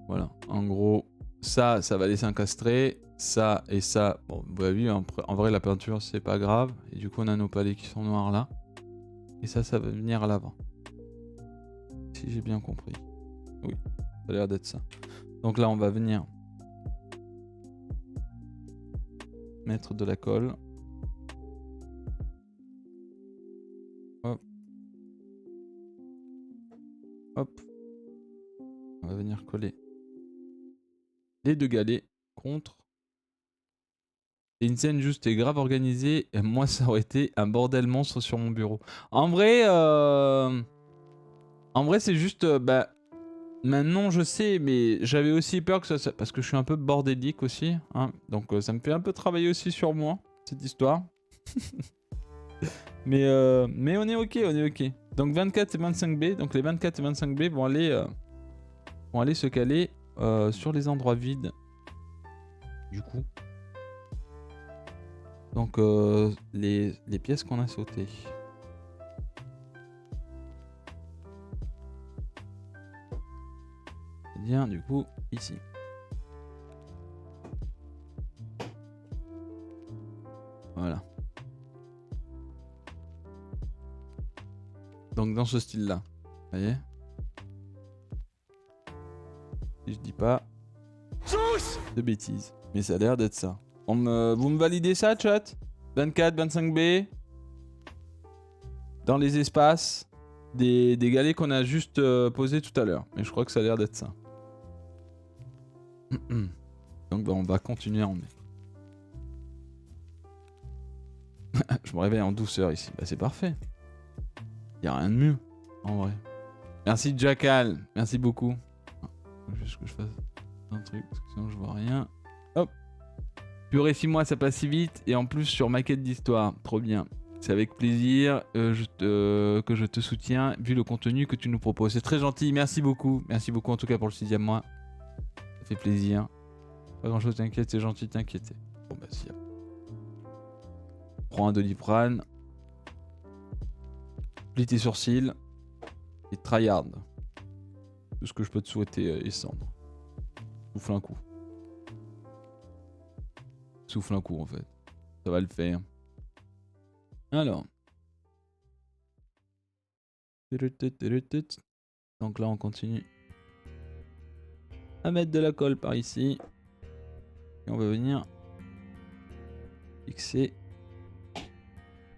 Voilà. En gros, ça va les s'incastrer. Ça et ça, bon, vous avez vu, en vrai, la peinture, c'est pas grave. Et du coup, on a nos palets qui sont noirs là. Et ça va venir à l'avant. Si j'ai bien compris. Oui, ça a l'air d'être ça. Donc là, on va venir mettre de la colle. Hop. Hop. On va venir coller les deux galets contre. C'est une scène juste et grave organisée. Et moi, ça aurait été un bordel monstre sur mon bureau. En vrai, c'est juste... maintenant, je sais, mais j'avais aussi peur que ça... Parce que je suis un peu bordélique aussi. Hein, donc, ça me fait un peu travailler aussi sur moi, cette histoire. mais on est ok, on est ok. Donc, 24 et 25B. Donc, les 24 et 25B vont aller se caler sur les endroits vides. Du coup. Donc, les pièces qu'on a sautées. C'est-à-dire, du coup, ici. Voilà. Donc, dans ce style-là. Vous voyez? Si je dis pas de bêtises. Mais ça a l'air d'être ça. Vous me validez ça, chat? 24, 25B. Dans les espaces des galets qu'on a juste posés tout à l'heure. Mais je crois que ça a l'air d'être ça. Donc bah, on va continuer en mai. Je me réveille en douceur ici. Bah c'est parfait. Y a rien de mieux, en vrai. Merci Jackal. Merci beaucoup. Faut juste que je fasse un truc, parce que sinon je vois rien. Hop. Purée, 6 mois, ça passe si vite. Et en plus sur ma quête d'histoire. Trop bien. C'est avec plaisir que je te soutiens, vu le contenu que tu nous proposes. C'est très gentil, merci beaucoup. Merci beaucoup en tout cas pour le 6e mois. Ça fait plaisir. Pas grand chose, t'inquiète, c'est gentil, t'inquiète. Bon bah si. Prends un Doliprane. Plie tes sourcils. Et tryhard. Tout ce que je peux te souhaiter, Essandre. Souffle un coup. Souffle un coup en fait. Ça va le faire. Alors. Donc là on continue à mettre de la colle par ici. Et on va venir fixer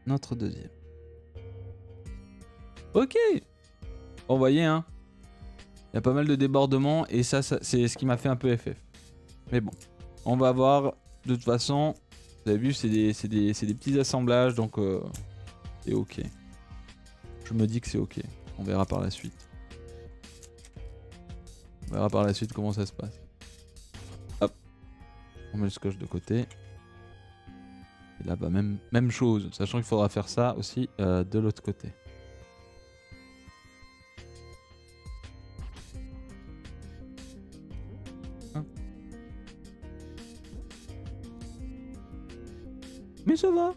notre deuxième. Ok. Vous voyez hein. Il y a pas mal de débordements et ça c'est ce qui m'a fait un peu FF. Mais bon. On va voir. De toute façon. Vous avez vu c'est des petits assemblages donc c'est ok. Je me dis que c'est ok. On verra par la suite. On verra par la suite comment ça se passe. Hop. On met le scotch de côté. Et là, bah, même chose. Sachant qu'il faudra faire ça aussi de l'autre côté. Hop. Mais ça va.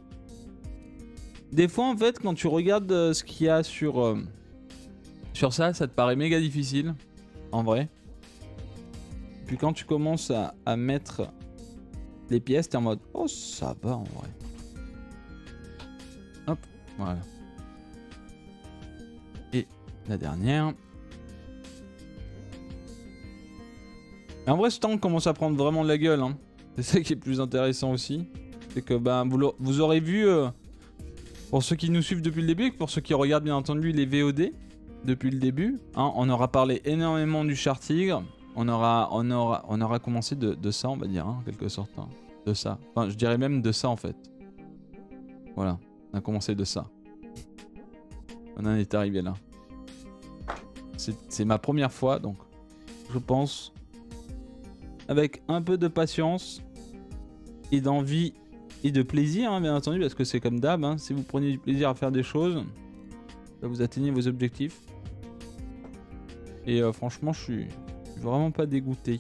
Des fois, en fait, quand tu regardes ce qu'il y a sur ça, ça te paraît méga difficile, en vrai. Puis quand tu commences à mettre les pièces, t'es en mode, oh, ça va, en vrai. Hop, voilà. Et la dernière. Et en vrai, ce tank commence à prendre vraiment de la gueule, hein. C'est ça qui est plus intéressant aussi. C'est que, ben, vous aurez vu... pour ceux qui nous suivent depuis le début, et pour ceux qui regardent bien entendu les VOD depuis le début, hein, on aura parlé énormément du char tigre. On aura commencé de ça, on va dire, hein, en quelque sorte. Hein, de ça. Enfin, je dirais même de ça en fait. Voilà, on a commencé de ça. On en est arrivé là. C'est ma première fois, donc je pense, avec un peu de patience et d'envie et de plaisir, hein, bien entendu, parce que c'est comme d'hab, hein, si vous prenez du plaisir à faire des choses, là, vous atteignez vos objectifs. Et franchement, je suis vraiment pas dégoûté.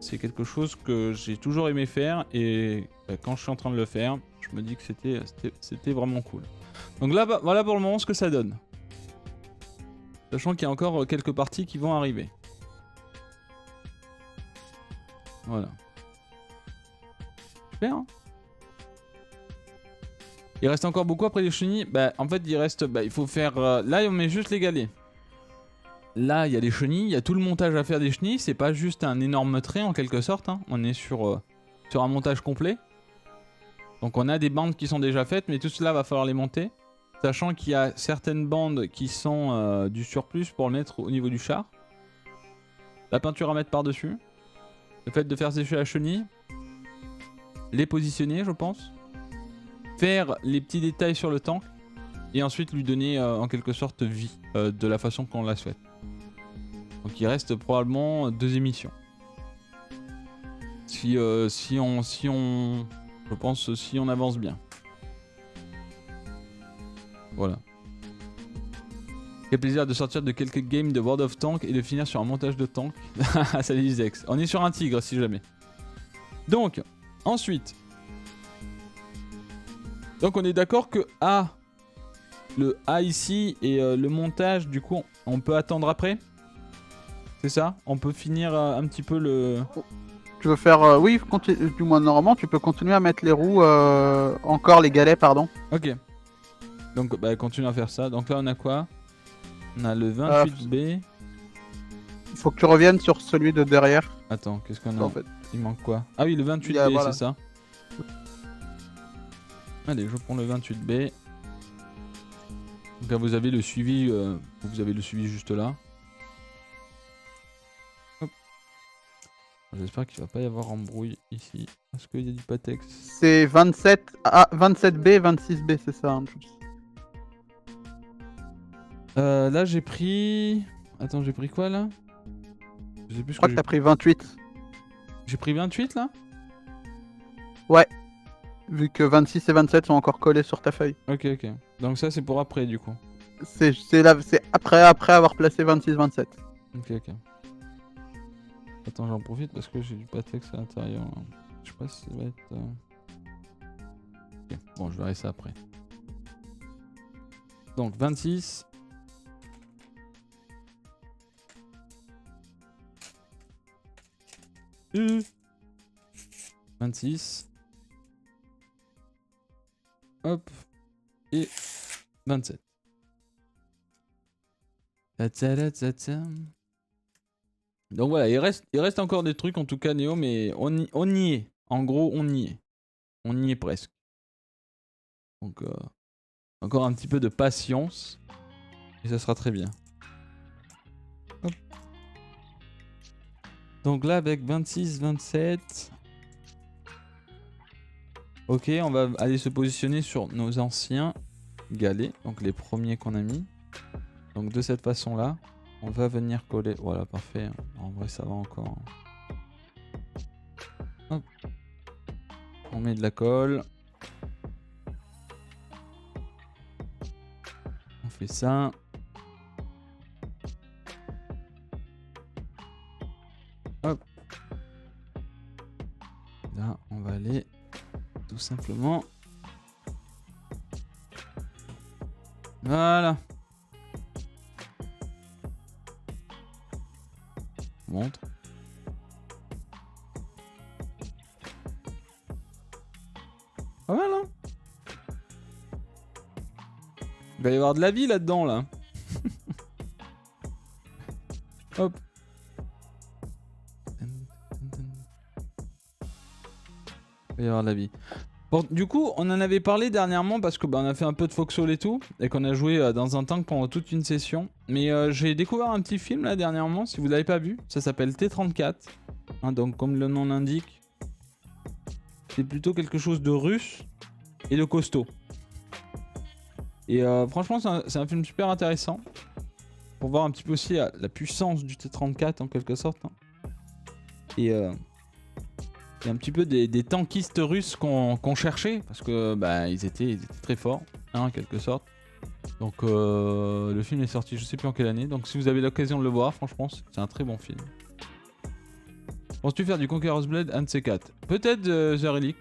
C'est quelque chose que j'ai toujours aimé faire et quand je suis en train de le faire, je me dis que c'était vraiment cool. Donc là, bah, voilà pour le moment ce que ça donne. Sachant qu'il y a encore quelques parties qui vont arriver. Voilà. Super, hein. Il reste encore beaucoup après les chenilles. Bah, en fait, il reste. Bah, il faut faire. Là, on met juste les galets. Là, il y a les chenilles. Il y a tout le montage à faire des chenilles. C'est pas juste un énorme trait en quelque sorte. Hein. On est sur un montage complet. Donc, on a des bandes qui sont déjà faites, mais tout cela va falloir les monter. Sachant qu'il y a certaines bandes qui sont du surplus pour le mettre au niveau du char. La peinture à mettre par-dessus. Le fait de faire sécher la chenille. Les positionner, je pense. Faire les petits détails sur le tank et ensuite lui donner en quelque sorte vie de la façon qu'on la souhaite. Donc il reste probablement 2 émissions. Si on je pense si on avance bien. Voilà. Quel plaisir de sortir de quelques games de World of Tanks et de finir sur un montage de tank. Salut Zex. On est sur un tigre si jamais. Donc ensuite. Donc on est d'accord que le A ici et le montage, du coup, on peut attendre après. C'est ça? On peut finir un petit peu le... Tu veux faire... oui, du moins normalement, tu peux continuer à mettre les roues, encore les galets, pardon. Ok. Donc, bah, continue à faire ça. Donc là, on a quoi? On a le 28B. Il faut que tu reviennes sur celui de derrière. Attends, qu'est-ce qu'on a en fait? Il manque quoi? Ah oui, le 28B, voilà. C'est ça. Allez, je prends le 28B. Donc là, vous avez le suivi juste là. Hop. J'espère qu'il va pas y avoir embrouille ici. Est-ce qu'il y a du Patex? C'est 27B, 26B, c'est ça. Là, j'ai pris... Attends, j'ai pris quoi, là? Je sais plus Je ce crois que que t'as pris 28. J'ai pris 28, là? Ouais. Vu que 26 et 27 sont encore collés sur ta feuille. Ok. Donc ça, c'est pour après, du coup. C'est après avoir placé 26-27. Ok. Attends, j'en profite parce que j'ai du Patex à l'intérieur. Là. Je sais pas si ça va être... Ok, bon, je verrai ça après. Donc, 26... 26. Hop. Et 27. Donc voilà, il reste encore des trucs en tout cas Néo, mais on y est. En gros, on y est. On y est presque. Donc encore un petit peu de patience. Et ça sera très bien. Hop. Donc là avec 26, 27... Ok, on va aller se positionner sur nos anciens galets, donc les premiers qu'on a mis. Donc de cette façon-là, on va venir coller. Voilà, parfait. En vrai, ça va encore. Hop. On met de la colle. On fait ça. Hop. Là, on va aller tout simplement. Voilà. Montre. Pas mal, hein? Il va y avoir de la vie là-dedans, là. Hop. Il va y avoir de la vie. Bon, du coup, on en avait parlé dernièrement parce que on a fait un peu de Foxhole et tout, et qu'on a joué dans un tank pendant toute une session. Mais j'ai découvert un petit film là dernièrement, si vous l'avez pas vu, ça s'appelle T-34. Hein, donc comme le nom l'indique, c'est plutôt quelque chose de russe et de costaud. Et franchement, c'est un film super intéressant pour voir un petit peu aussi la puissance du T-34 en quelque sorte. Hein. Et un petit peu des tankistes russes qu'on cherchait parce que bah, ils étaient très forts, hein, en quelque sorte. Donc le film est sorti, je sais plus en quelle année. Donc si vous avez l'occasion de le voir, franchement, c'est un très bon film. Penses-tu faire du Conqueror's Blade, un de ces quatre? Peut-être The Relic.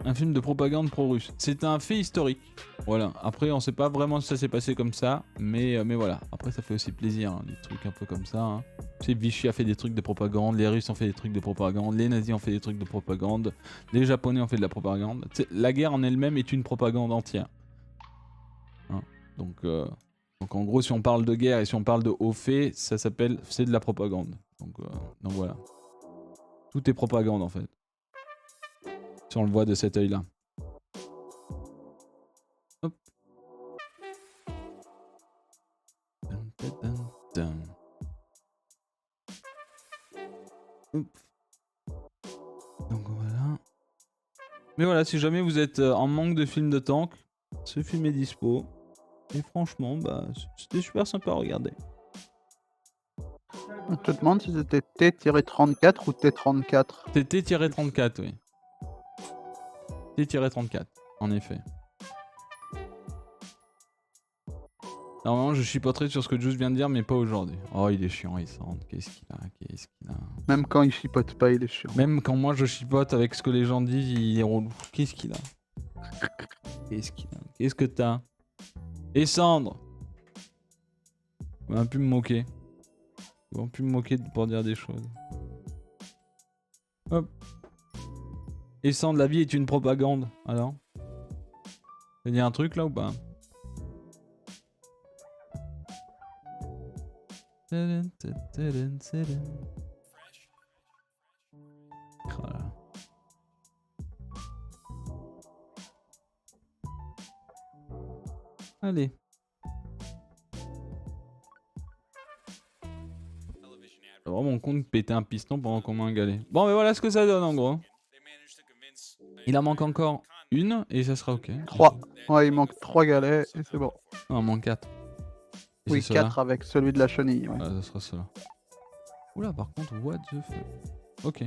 Un film de propagande pro-russe. C'est un fait historique. Voilà. Après, on sait pas vraiment si ça s'est passé comme ça, mais voilà. Après, ça fait aussi plaisir, hein, des trucs un peu comme ça. Hein. Tu sais, Vichy a fait des trucs de propagande, les Russes ont fait des trucs de propagande, les nazis ont fait des trucs de propagande, les Japonais ont fait de la propagande. Tu sais, la guerre en elle-même est une propagande entière. Hein. Donc en gros, si on parle de guerre et si on parle de hauts faits, ça s'appelle, c'est de la propagande. Donc voilà. Tout est propagande en fait. Si on le voit de cet œil-là. Hop. Hop. Donc voilà. Mais voilà, si jamais vous êtes en manque de films de tank, ce film est dispo. Et franchement, bah, c'était super sympa à regarder. On te demande si c'était T-34 ou T-34. C'est T-34, oui. T-34, en effet. Normalement, je chipoterai sur ce que Juice vient de dire, mais pas aujourd'hui. Oh, il est chiant, il sent. Qu'est-ce qu'il a? Même quand il chipote pas, il est chiant. Même quand moi je chipote avec ce que les gens disent, il est relou. Qu'est-ce qu'il a? Qu'est-ce que t'as? Et Sandre! Il va plus me moquer. Ils vont plus me moquer pour dire des choses. Hop. Et Sandre, la vie est une propagande. Alors? Il y a un truc là ou pas? Allez. J'ai vraiment con de péter un piston pendant qu'on met un galet. Bon, mais voilà ce que ça donne en gros. Il en manque encore une et ça sera ok. 3. Ouais, il manque 3 galets et c'est bon. Non, il en manque 4. Oui, 4 avec celui de la chenille. Ouais. Ah, ça sera cela. Oula, par contre, what the fuck. Ok.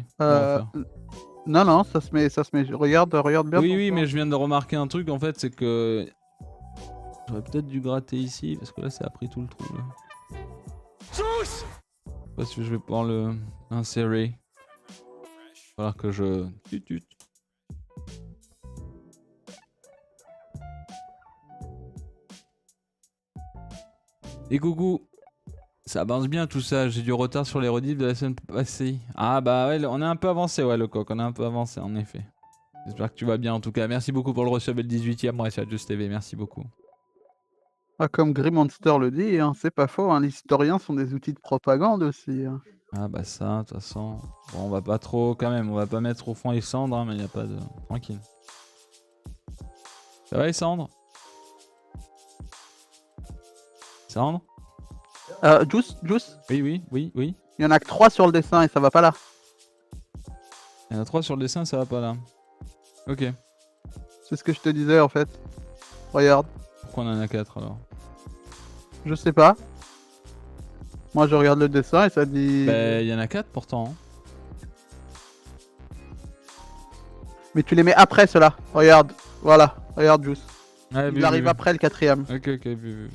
Non, non, ça se met. Regarde bien. Oui, mais je viens de remarquer un truc en fait, c'est que j'aurais peut-être dû gratter ici parce que là, ça a pris tout le trou. Là. Je sais pas si je vais pouvoir le insérer. Il va falloir que je. Et coucou. Ça avance bien tout ça, j'ai du retard sur les rediffs de la semaine passée. Ah bah ouais, on est un peu avancé, ouais, le coq, on est un peu avancé en effet. J'espère que tu vas bien en tout cas. Merci beaucoup pour le resub et le 18ème, moi c'est Just TV, merci beaucoup. Ah, comme Grim Monster le dit, hein, c'est pas faux, hein, les historiens sont des outils de propagande aussi. Hein. Ah bah ça, de toute façon, bon, on va pas trop quand même, on va pas mettre au fond les cendres, hein, mais y a pas de... Tranquille. Ça va les cendres? Cendres? Juice Oui. Il y en a que 3 sur le dessin et ça va pas là. Il y en a 3 sur le dessin, ça va pas là. Ok. C'est ce que je te disais en fait. Regarde. Pourquoi on en a 4 alors? Je sais pas. Moi je regarde le dessin et ça dit... Bah il y en a 4 pourtant. Hein. Mais tu les mets après ceux-là. Regarde. Voilà. Regarde Juice. Ouais, Il arrive après le 4ème. Ok, vu.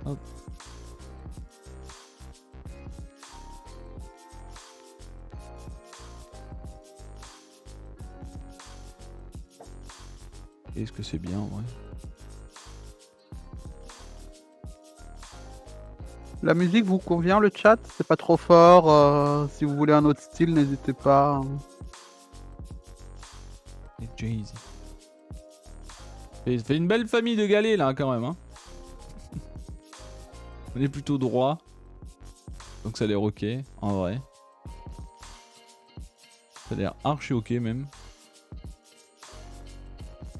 Hop. Est-ce que c'est bien en vrai? La musique vous convient, le chat? C'est pas trop fort. Si vous voulez un autre style, n'hésitez pas. Et Jay-Z. Ça fait une belle famille de galets là quand même. Hein. On est plutôt droit. Donc ça a l'air ok en vrai. Ça a l'air archi ok même.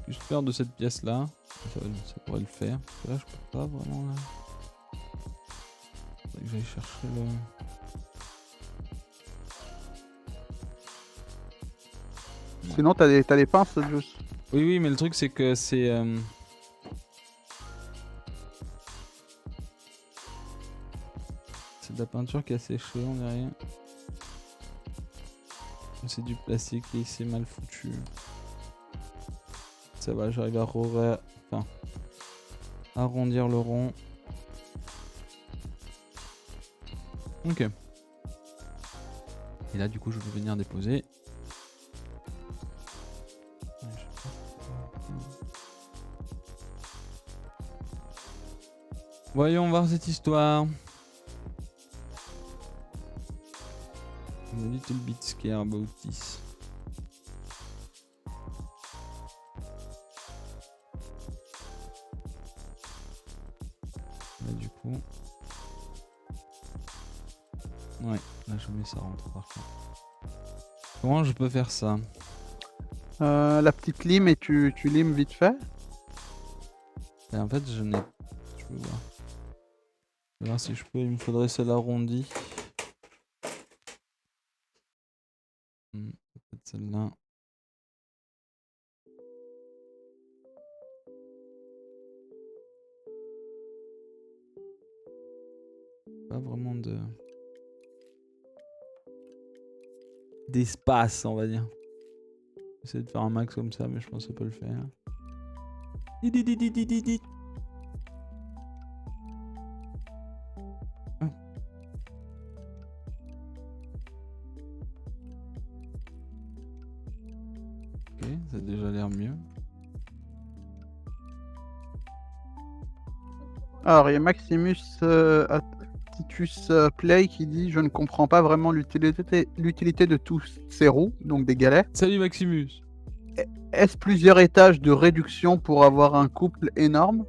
Juste faire de cette pièce là. Ça pourrait le faire. Là je peux pas vraiment là. Faudrait que j'aille chercher le... Sinon t'as des pinces juste. Oui mais le truc c'est que c'est... C'est de la peinture qui a séché, on dirait rien. C'est du plastique et c'est mal foutu. Ça va, j'arrive à arrondir le rond. Ok. Et là du coup je vais venir déposer. Voyons voir cette histoire. A little bit scared about this. Là du coup... Ouais, là jamais ça rentre par contre. Comment je peux faire ça? La petite lime et tu limes vite fait. Et en fait je n'ai... Je vais voir. Je vais voir si je peux, il me faudrait celle arrondie. Peut-être celle-là. Pas vraiment d'espace, on va dire. J'essaie de faire un max comme ça, mais je pense que ça peut le faire. Ok, ça a déjà l'air mieux. Alors il y a Maximus Titus Play qui dit: je ne comprends pas vraiment l'utilité de tous ces roues, donc des galets. Salut Maximus. Est-ce plusieurs étages de réduction pour avoir un couple énorme?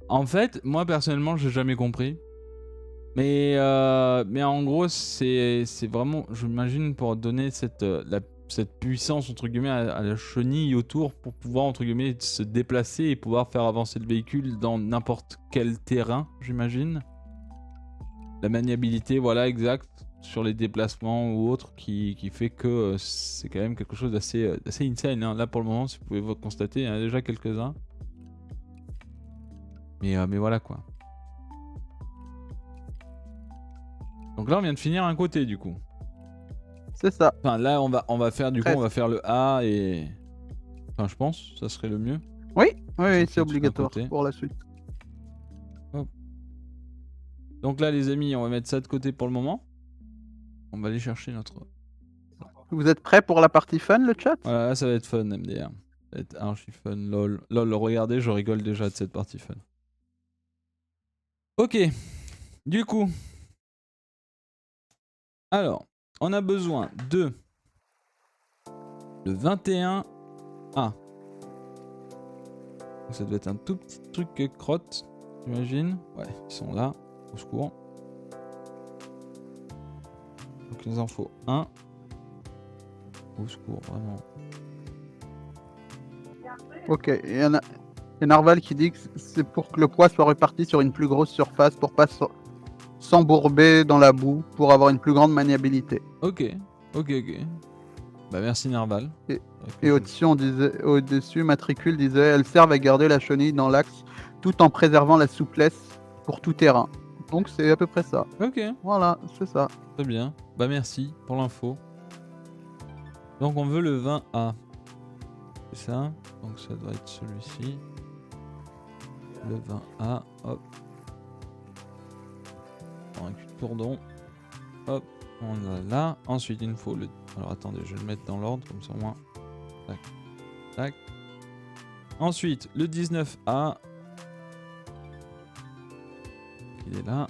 En fait, moi personnellement, j'ai jamais compris. Mais en gros, c'est vraiment, j'imagine, pour donner cette puissance, entre guillemets, à la chenille autour pour pouvoir, entre guillemets, se déplacer et pouvoir faire avancer le véhicule dans n'importe quel terrain, j'imagine. La maniabilité, voilà, exact, sur les déplacements ou autres, qui fait que c'est quand même quelque chose d'assez insane. Hein. Là, pour le moment, si vous pouvez vous constater, il y en a déjà quelques-uns. Mais voilà, quoi. Donc là, on vient de finir un côté, du coup. C'est ça. Enfin, là, on va faire, du coup, Presque. on va faire le A et... Enfin, je pense, ça serait le mieux. Oui, On oui, fait c'est tout d'un obligatoire côté. pour la suite. Donc là, les amis, on va mettre ça de côté pour le moment. On va aller chercher notre... Vous êtes prêts pour la partie fun, le chat? Voilà, là, ça va être fun, MDR. Ça va être archi fun, lol. Lol, regardez, je rigole déjà de cette partie fun. Ok, du coup... Alors, on a besoin de... Le 21A. Ça doit être un tout petit truc crotte, j'imagine. Ouais, ils sont là, au secours. Donc il nous en faut un. Au secours, vraiment. Ok, il y en a Narval qui dit que c'est pour que le poids soit réparti sur une plus grosse surface pour pas s'embourber dans la boue, pour avoir une plus grande maniabilité. Ok. Bah merci Narval. Et au-dessus, au-dessus, Matricule disait, elles servent à garder la chenille dans l'axe tout en préservant la souplesse pour tout terrain. Donc c'est à peu près ça. Ok, Voilà, c'est ça. très bien. Bah merci pour l'info. Donc on veut le 20A. C'est ça. Donc ça doit être celui-ci. Le 20A. Hop. On récupère tourdon. Hop. On l'a là. Ensuite il nous faut le... Alors attendez, je vais le mettre dans l'ordre comme ça au moins. Tac. Tac. Ensuite le 19A. Il est là.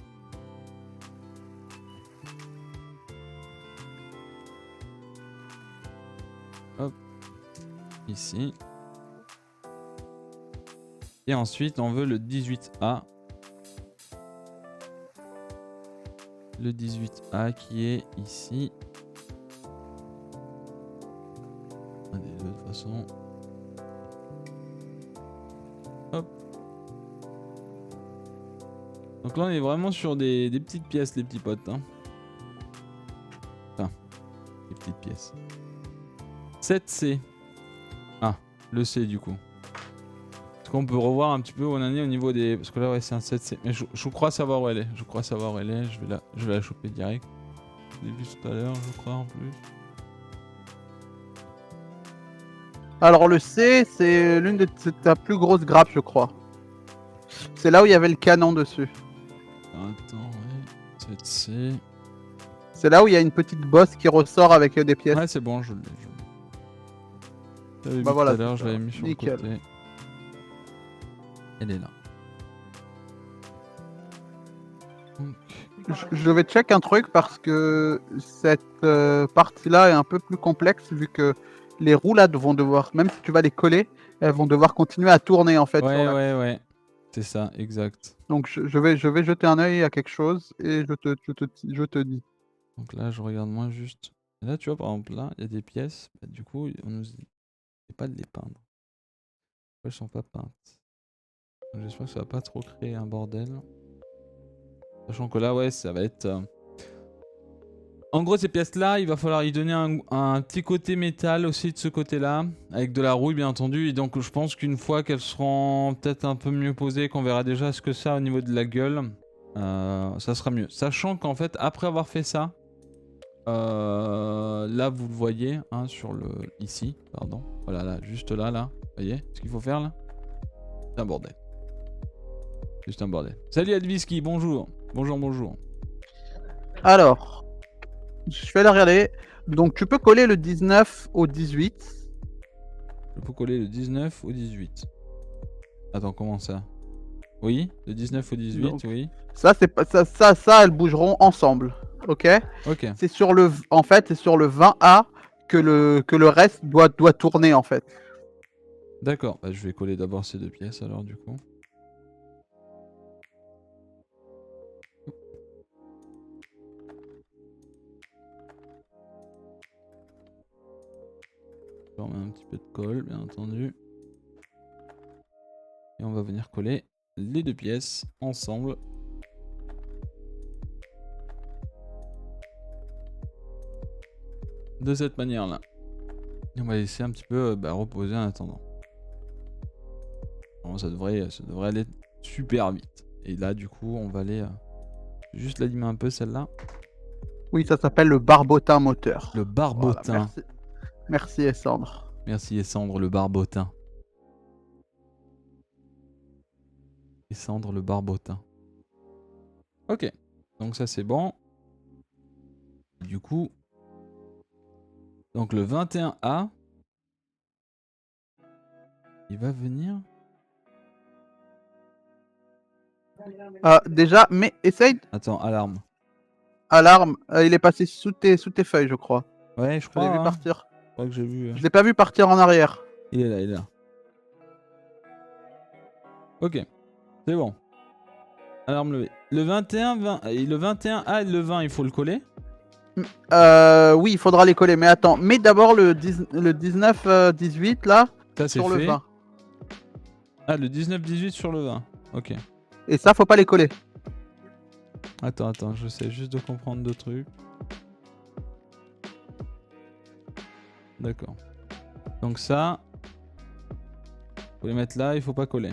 Hop. Ici. Et ensuite, on veut le 18A. Le 18A qui est ici. Un des deux de toute façon. Hop. Donc là, on est vraiment sur des petites pièces, les petits potes. Hein. Enfin, des petites pièces. 7C. Ah, le C du coup. Est-ce qu'on peut revoir un petit peu où on en est au niveau des... Parce que là, ouais, c'est un 7C. Mais je crois savoir où elle est. Je vais la choper direct. Je l'ai vu tout à l'heure, je crois, en plus. Alors le C, c'est l'une de ta plus grosses grappes, je crois. C'est là où il y avait le canon dessus. Attends, ouais. 7C. C'est là où il y a une petite bosse qui ressort avec des pièces. Ouais, c'est bon, je l'ai. J'avais vu voilà, tout à l'heure, c'est je l'avais ça. mis sur Nickel. le côté. Elle est là. Donc... Je vais check un truc parce que cette partie-là est un peu plus complexe vu que les roues là vont devoir, même si tu vas les coller, elles vont devoir continuer à tourner en fait. Ouais. C'est ça, exact. Donc je vais jeter un œil à quelque chose et je te dis. Donc là, je regarde moins juste. Et là, tu vois, par exemple, là, il y a des pièces. Bah, du coup, on nous dit pas de les peindre. Elles sont pas peintes. J'espère que ça va pas trop créer un bordel. Sachant que là, ouais, ça va être... En gros, ces pièces-là, il va falloir y donner un petit côté métal aussi de ce côté-là, avec de la rouille bien entendu. Et donc, je pense qu'une fois qu'elles seront peut-être un peu mieux posées, qu'on verra déjà ce que ça au niveau de la gueule, ça sera mieux. Sachant qu'en fait, après avoir fait ça, là, vous le voyez, hein, sur le... Ici, pardon. Voilà, là, juste là, là. Vous voyez ce qu'il faut faire, là? C'est un bordel. Juste un bordel. Salut Adviski, bonjour. Bonjour. Alors, je vais la regarder. Donc tu peux coller le 19 au 18. Je peux coller le 19 au 18. Attends, comment ça? Oui, le 19 au 18, Donc, oui. Ça, c'est pas ça, elles bougeront ensemble. Ok. Ok, C'est sur le, en fait, c'est sur le 20A que le reste doit tourner en fait. d'accord. Bah, je vais coller d'abord ces deux pièces alors du coup. On met un petit peu de colle, bien entendu. Et on va venir coller les deux pièces ensemble. De cette manière-là. Et on va laisser un petit peu reposer en attendant. Bon, ça devrait aller super vite. Et là, du coup, on va aller juste l'animer un peu celle-là. Oui, ça s'appelle le barbotin moteur. Le barbotin. Voilà, merci Essandre. Merci Essandre, le barbotin. Essandre, le barbotin. Ok, donc ça c'est bon. Du coup, donc le 21A, il va venir. Déjà, mais essaye. Attends, alarme. Alarme, il est passé sous tes feuilles, je crois. Ouais, je Je l'ai crois. vu Hein. partir. Je crois que j'ai vu. Je l'ai pas vu partir en arrière. Il est là, il est là. Ok, c'est bon. Alarme levée. Le 21, 20, le 21A et le 20, il faut le coller. Oui, il faudra les coller, mais attends. Mets d'abord le 19, 18 là, Ça c'est sur le fait. 20. Ah, le 19-18 sur le 20. Ok. Et ça, faut pas les coller. Attends, j'essaie juste de comprendre deux trucs. D'accord. Donc ça, faut les mettre là, il faut pas coller.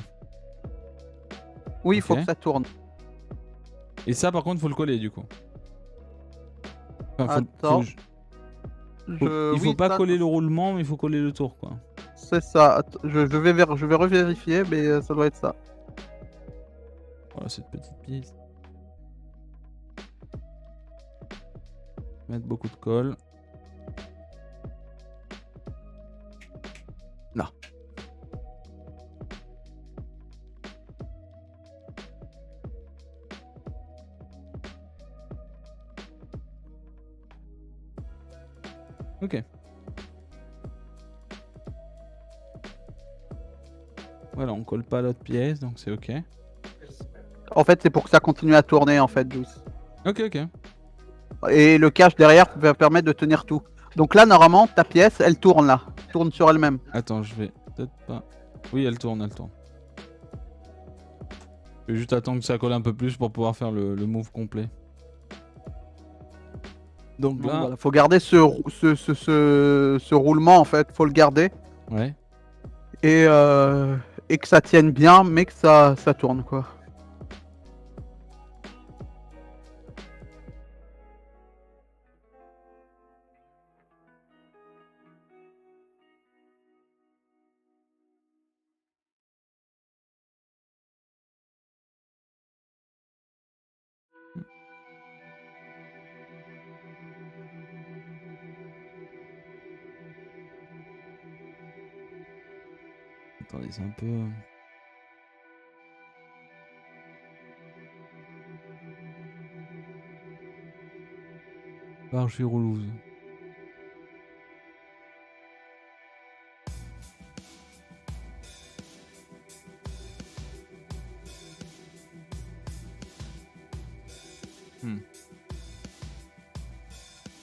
Oui, il Ok. faut que ça tourne. Et ça, par contre, faut le coller du coup. Enfin, Attends. il faut pas coller le roulement, mais il faut coller le tour, quoi. C'est ça. Je vais revérifier, mais ça doit être ça. Voilà cette petite pièce. Mettre beaucoup de colle. Là. Ok. Voilà, on colle pas l'autre pièce, donc c'est ok. En fait, c'est pour que ça continue à tourner, en fait, Juice. Ok. Et le cache derrière va permettre de tenir tout. Donc là, normalement, ta pièce, elle tourne là. Tourne sur elle-même. Attends, je vais peut-être pas... Oui, elle tourne. Je vais juste attendre que ça colle un peu plus pour pouvoir faire le move complet. Donc là... Voilà, faut garder ce roulement, en fait. Faut le garder. Ouais. Et que ça tienne bien, mais que ça tourne, quoi. Attendez, c'est un peu... Archi relouse.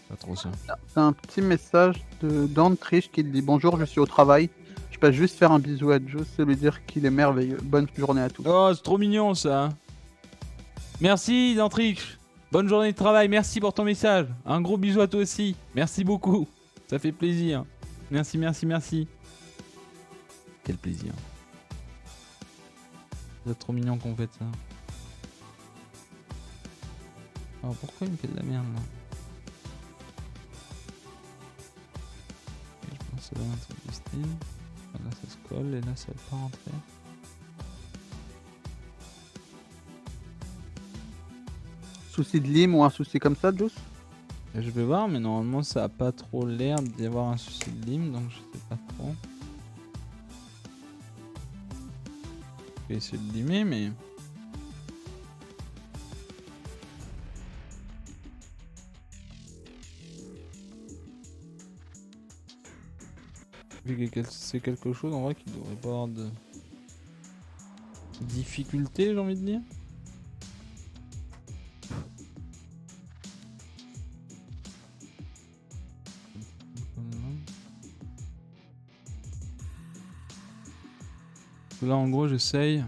Pas trop ça. C'est un petit message d'Antriche qui dit bonjour, je suis au travail. Je passe juste faire un bisou à Juice et lui dire qu'il est merveilleux. Bonne journée à tous. Oh, c'est trop mignon ça. Merci Dantrix. Bonne journée de travail, merci pour ton message. Un gros bisou à toi aussi. Merci beaucoup. Ça fait plaisir. Merci. Quel plaisir. C'est trop mignon qu'on fait ça. Alors pourquoi il me fait de la merde là? Ok, je pense que ça va rentrer du style. Là ça se colle et là ça va pas rentrer. Souci de lime ou un souci comme ça, Juice? Et je vais voir, mais normalement ça a pas trop l'air d'y avoir un souci de lime, donc je sais pas trop. Je vais essayer de limer, mais... Vu que c'est quelque chose en vrai qui devrait pas avoir de difficulté, j'ai envie de dire. Là, en gros, j'essaye.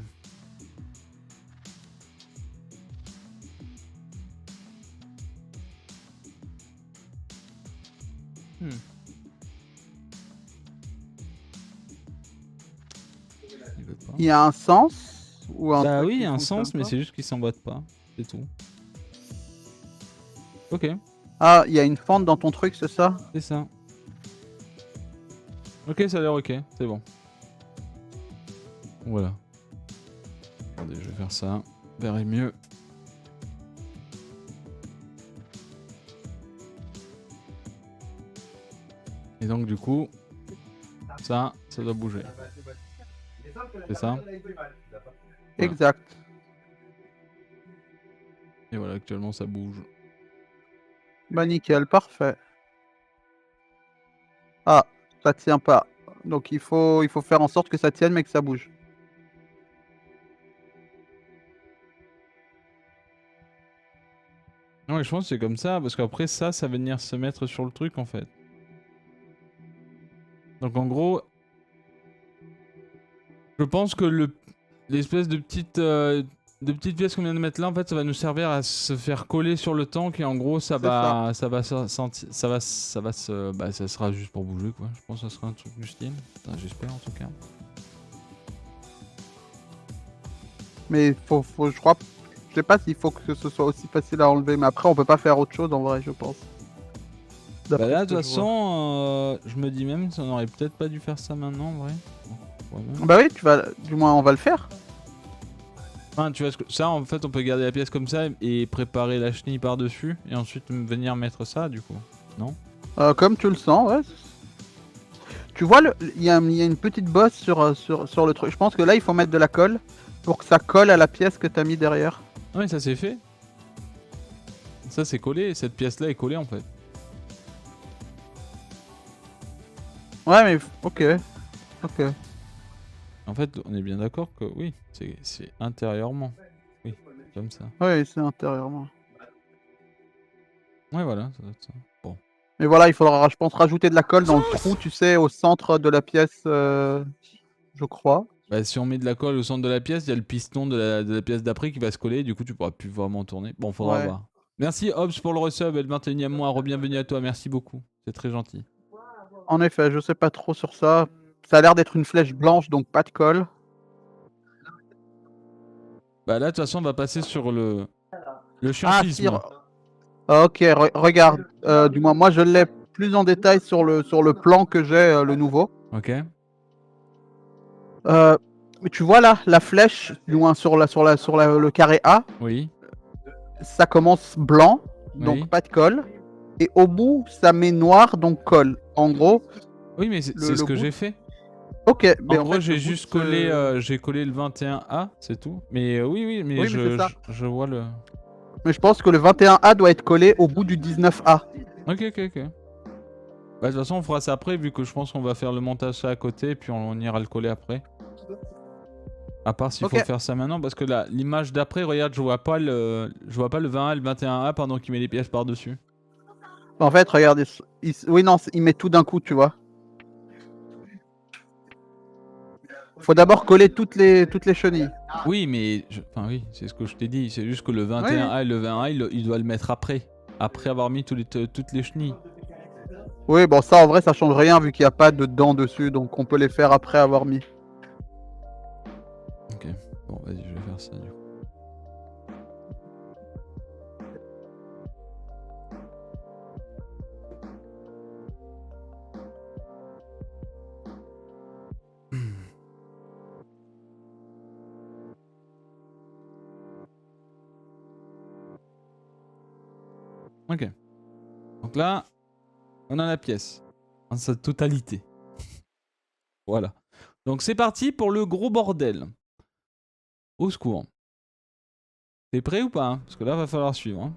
Hmm. Il veut pas. Il y a un sens ou un Bah truc oui, il qui y a un fonctionne sens, mais pas c'est juste qu'il s'emboîte pas. C'est tout. Ok, Ah, il y a une fente dans ton truc, c'est ça? c'est ça. Ok, ça a l'air ok, c'est bon. Voilà. Attendez, je vais faire ça. Verrez mieux. Et donc du coup, ça doit bouger. C'est ça? Voilà. Exact. Et voilà, actuellement ça bouge. Bah nickel, parfait. Ah, ça tient pas. Donc il faut faire en sorte que ça tienne mais que ça bouge. Non, mais je pense que c'est comme ça, parce qu'après ça va venir se mettre sur le truc en fait. Donc en gros, je pense que l'espèce de petite pièce qu'on vient de mettre là, en fait, ça va nous servir à se faire coller sur le tank et en gros, ça va ça sera juste pour bouger quoi. Je pense que ça sera un truc du style. Enfin, j'espère en tout cas. Mais je crois, je sais pas s'il faut que ce soit aussi facile à enlever, mais après on peut pas faire autre chose en vrai, je pense. Bah là, D'après de ce toute que je vois. façon, je me dis même qu'on aurait peut-être pas dû faire ça maintenant en vrai. Ouais, même. Bah oui, du moins on va le faire. Enfin, tu vois, ça en fait, on peut garder la pièce comme ça et préparer la chenille par-dessus et ensuite venir mettre ça du coup. Non? Comme tu le sens, ouais. Tu vois, il y a une petite bosse sur le truc. Je pense que là il faut mettre de la colle pour que ça colle à la pièce que t'as mis derrière. Non mais ça c'est fait. Ça c'est collé, cette pièce là est collée en fait. Ouais, mais ok, ok. En fait, on est bien d'accord que oui, c'est intérieurement. Oui, comme ça. Oui, c'est intérieurement. Ouais, voilà, ça doit être ça. Bon. Mais voilà, il faudra, je pense, rajouter de la colle dans le trou, tu sais, au centre de la pièce, je crois. Bah, si on met de la colle au centre de la pièce, il y a le piston de la pièce d'après qui va se coller, du coup tu pourras plus vraiment tourner. Bon, faudra Ouais. voir. Merci Hobbs pour le resub et le 21e mois, re-bienvenue à toi, merci beaucoup. C'est très gentil. En effet, je sais pas trop sur ça. Ça a l'air d'être une flèche blanche, donc pas de colle. Bah là, de toute façon, on va passer sur le Ah, si. chianchisme. Ok, regarde. Du moins, moi, je l'ai plus en détail sur le plan que j'ai, le nouveau. Ok. Mais tu vois là, la flèche, du moins le carré A, Oui. ça commence blanc, donc Oui. pas de colle. Et au bout, ça met noir, donc colle. En gros, Oui, mais c'est le ce que bout. j'ai fait. Ok, mais En en gros, fait, j'ai le bout de juste collé, ce... j'ai collé le 21A, c'est tout. Mais oui, oui, mais Oui, mais c'est ça. je vois le. Mais je pense que le 21A doit être collé au bout du 19A. Ok, ok, ok. Bah, de toute façon, on fera ça après, vu que je pense qu'on va faire le montage ça à côté, puis on ira le coller après. À part s'il Ok. faut faire ça maintenant, parce que là, l'image d'après, regarde, je vois pas le 20A et le 21A pendant qu'il met les pièces par-dessus. En fait, regardez. Oui, non, il met tout d'un coup, tu vois. Faut d'abord coller toutes les chenilles. Oui, mais. Enfin, oui, c'est ce que je t'ai dit. C'est juste que le Oui. 21A et le 20A, il doit le mettre après. Après avoir mis toutes les chenilles. Oui, bon, ça, en vrai, ça change rien vu qu'il n'y a pas de dents dessus, donc on peut les faire après avoir mis. Ok. Bon, vas-y, je vais faire ça du coup. Ok. Donc là, on a la pièce. En sa totalité. Voilà. Donc c'est parti pour le gros bordel. Au secours. T'es prêt ou pas hein? Parce que là, va falloir suivre. Hein.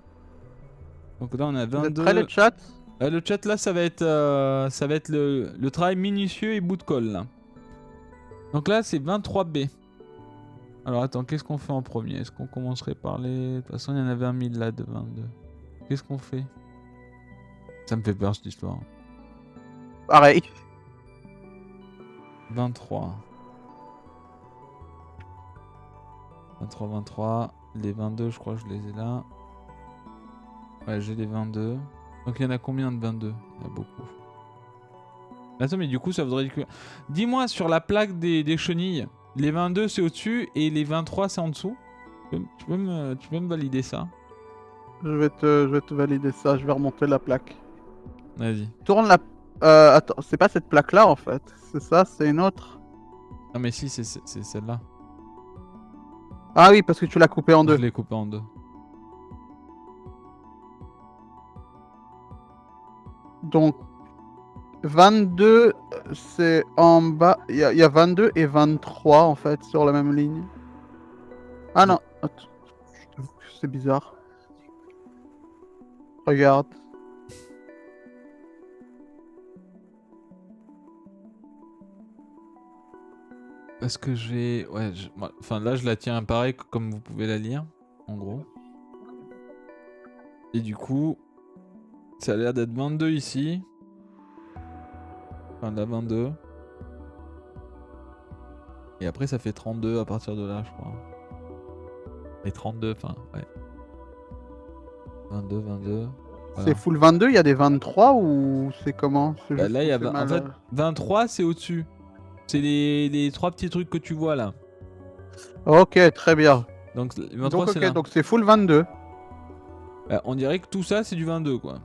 Donc là, on a Vous êtes prêts, les 22. chats? Le chat là, ça va être le travail minutieux et bout de colle là. Donc là, c'est 23B. Alors attends, qu'est-ce qu'on fait en premier? Est-ce qu'on commencerait par les... De toute façon, il y en avait 1000 là de 22. Qu'est-ce qu'on fait? Ça me fait peur cette histoire. Pareil. 23. 23, 23. Les 22, je crois que je les ai là. Ouais, j'ai les 22. Donc il y en a combien de 22? Il y en a beaucoup. Attends, mais du coup, ça voudrait dire que... Dis-moi, sur la plaque des chenilles, les 22 c'est au-dessus et les 23 c'est en dessous? Tu peux me valider ça? Je vais te valider ça, je vais remonter la plaque. Vas-y. Tourne la... attends, c'est pas cette plaque-là en fait. C'est ça, c'est une autre. Non mais si, c'est celle-là. Ah oui, parce que tu l'as coupée en Je deux. l'ai coupée en deux. Donc, 22, c'est en bas. Il y a 22 et 23 en fait sur la même ligne. Ah non, attends, c'est bizarre. Regarde. Parce que j'ai... Ouais, enfin là je la tiens pareil comme vous pouvez la lire, en gros. Et du coup, ça a l'air d'être 22 ici. Enfin la 22. Et après ça fait 32 à partir de là, je crois. Et 32, enfin, ouais. 22, 22. Voilà. C'est full 22, il y a des 23 ou c'est comment? Bah, là, il y a... En fait, mal... 23 c'est au-dessus. C'est les 3 petits trucs que tu vois là. Ok, très bien. Donc 23 Donc, c'est ok, là. donc c'est full 22. Bah, on dirait que tout ça c'est du 22 quoi.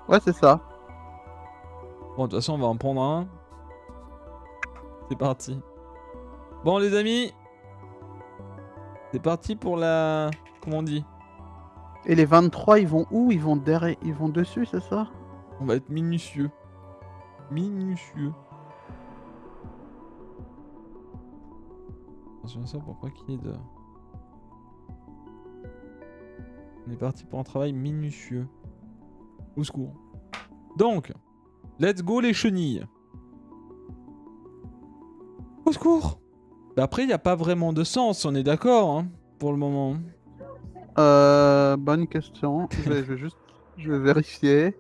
Ouais, c'est ça. Bon, de toute façon, on va en prendre un. C'est parti. Bon, les amis. C'est parti pour la... Comment on dit? Et les 23, ils vont où? Ils vont derrière, ils vont dessus, c'est ça? On va être minutieux. Minutieux. Attention à ça pour pas qu'il y ait de... On est parti pour un travail minutieux. Au secours. Donc, let's go les chenilles. Au secours. Bah après, il n'y a pas vraiment de sens, on est d'accord, hein, pour le moment. Bonne question. Je vais vérifier.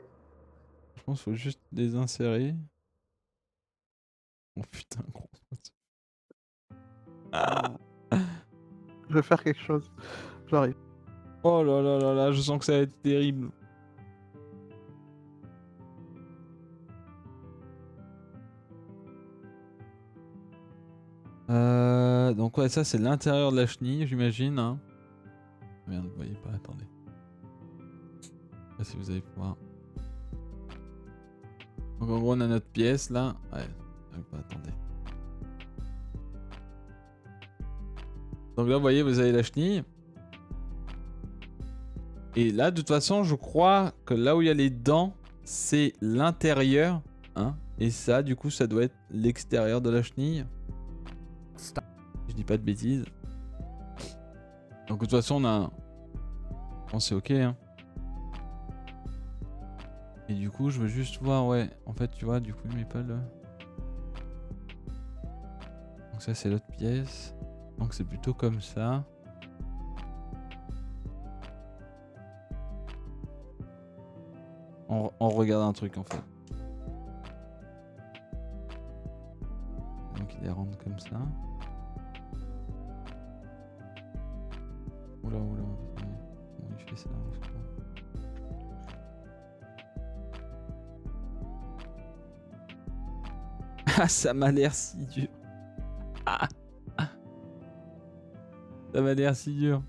Je pense qu'il faut juste les insérer. Oh putain, gros. Ah. Je vais faire quelque chose. J'arrive. Oh là là là là, je sens que ça va être terrible. Donc ouais, ça c'est l'intérieur de la chenille, j'imagine. Hein. Merde, vous voyez pas, attendez. Je sais pas si vous allez pouvoir. Donc en gros on a notre pièce là. Ouais, pas, attendez. Donc là vous voyez, vous avez la chenille. Et là de toute façon je crois que là où il y a les dents, c'est l'intérieur. Hein. Et ça du coup ça doit être l'extérieur de la chenille. Je dis pas de bêtises. Donc de toute façon on a... Bon c'est ok hein. Et du coup je veux juste voir, ouais, en fait tu vois du coup il met pas le... Donc ça c'est l'autre pièce. Donc c'est plutôt comme ça. On regarde un truc en fait. Donc il les rentre comme ça. Oula oula, comment il fait ça? Ah, ça m'a l'air si dur. Ah. Ça m'a l'air si dur.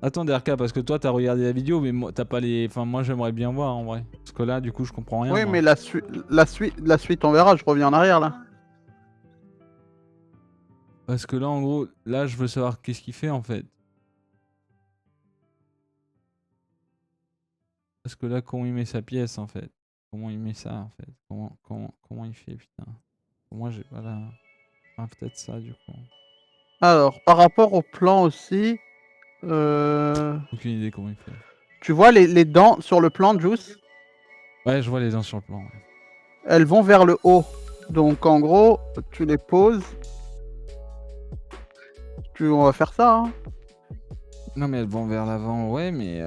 Attends DRK, parce que toi t'as regardé la vidéo, mais moi t'as pas les... Enfin moi j'aimerais bien voir en vrai. Parce que là du coup je comprends rien. Oui, moi. mais la suite on verra, je reviens en arrière là. Parce que là en gros, là je veux savoir qu'est-ce qu'il fait en fait. Parce que là comment il met sa pièce en fait. Comment il met ça en fait. Comment il fait putain. Moi j'ai pas la... Enfin peut-être ça du coup. Alors, par rapport au plan aussi, Aucune idée comment il fait. tu vois les dents sur le plan, Juice, Ouais je vois les dents sur le plan. Ouais. elles vont vers le haut. Donc en gros, tu les poses. On va faire ça. Hein. Non mais elles vont vers l'avant, ouais mais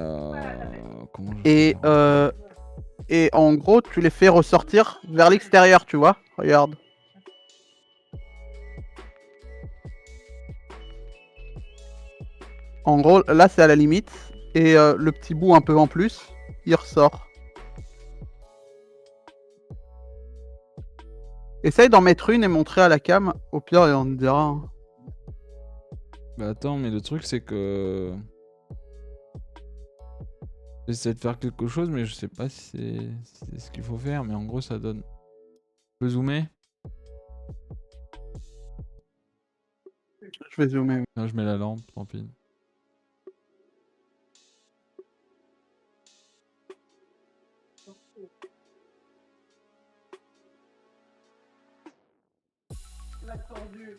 comment je Et, fais, et en gros, tu les fais ressortir vers l'extérieur, tu vois. Regarde. En gros, là, c'est à la limite. Et le petit bout un peu en plus, il ressort. Essaye d'en mettre une et montrer à la cam. Au pire, et on te dira. Hein. Bah attends, mais le truc c'est que... J'essaie de faire quelque chose, mais je sais pas si c'est ce qu'il faut faire, mais en gros ça donne... Je peux zoomer? Je vais zoomer. Non, je mets la lampe, tant pis.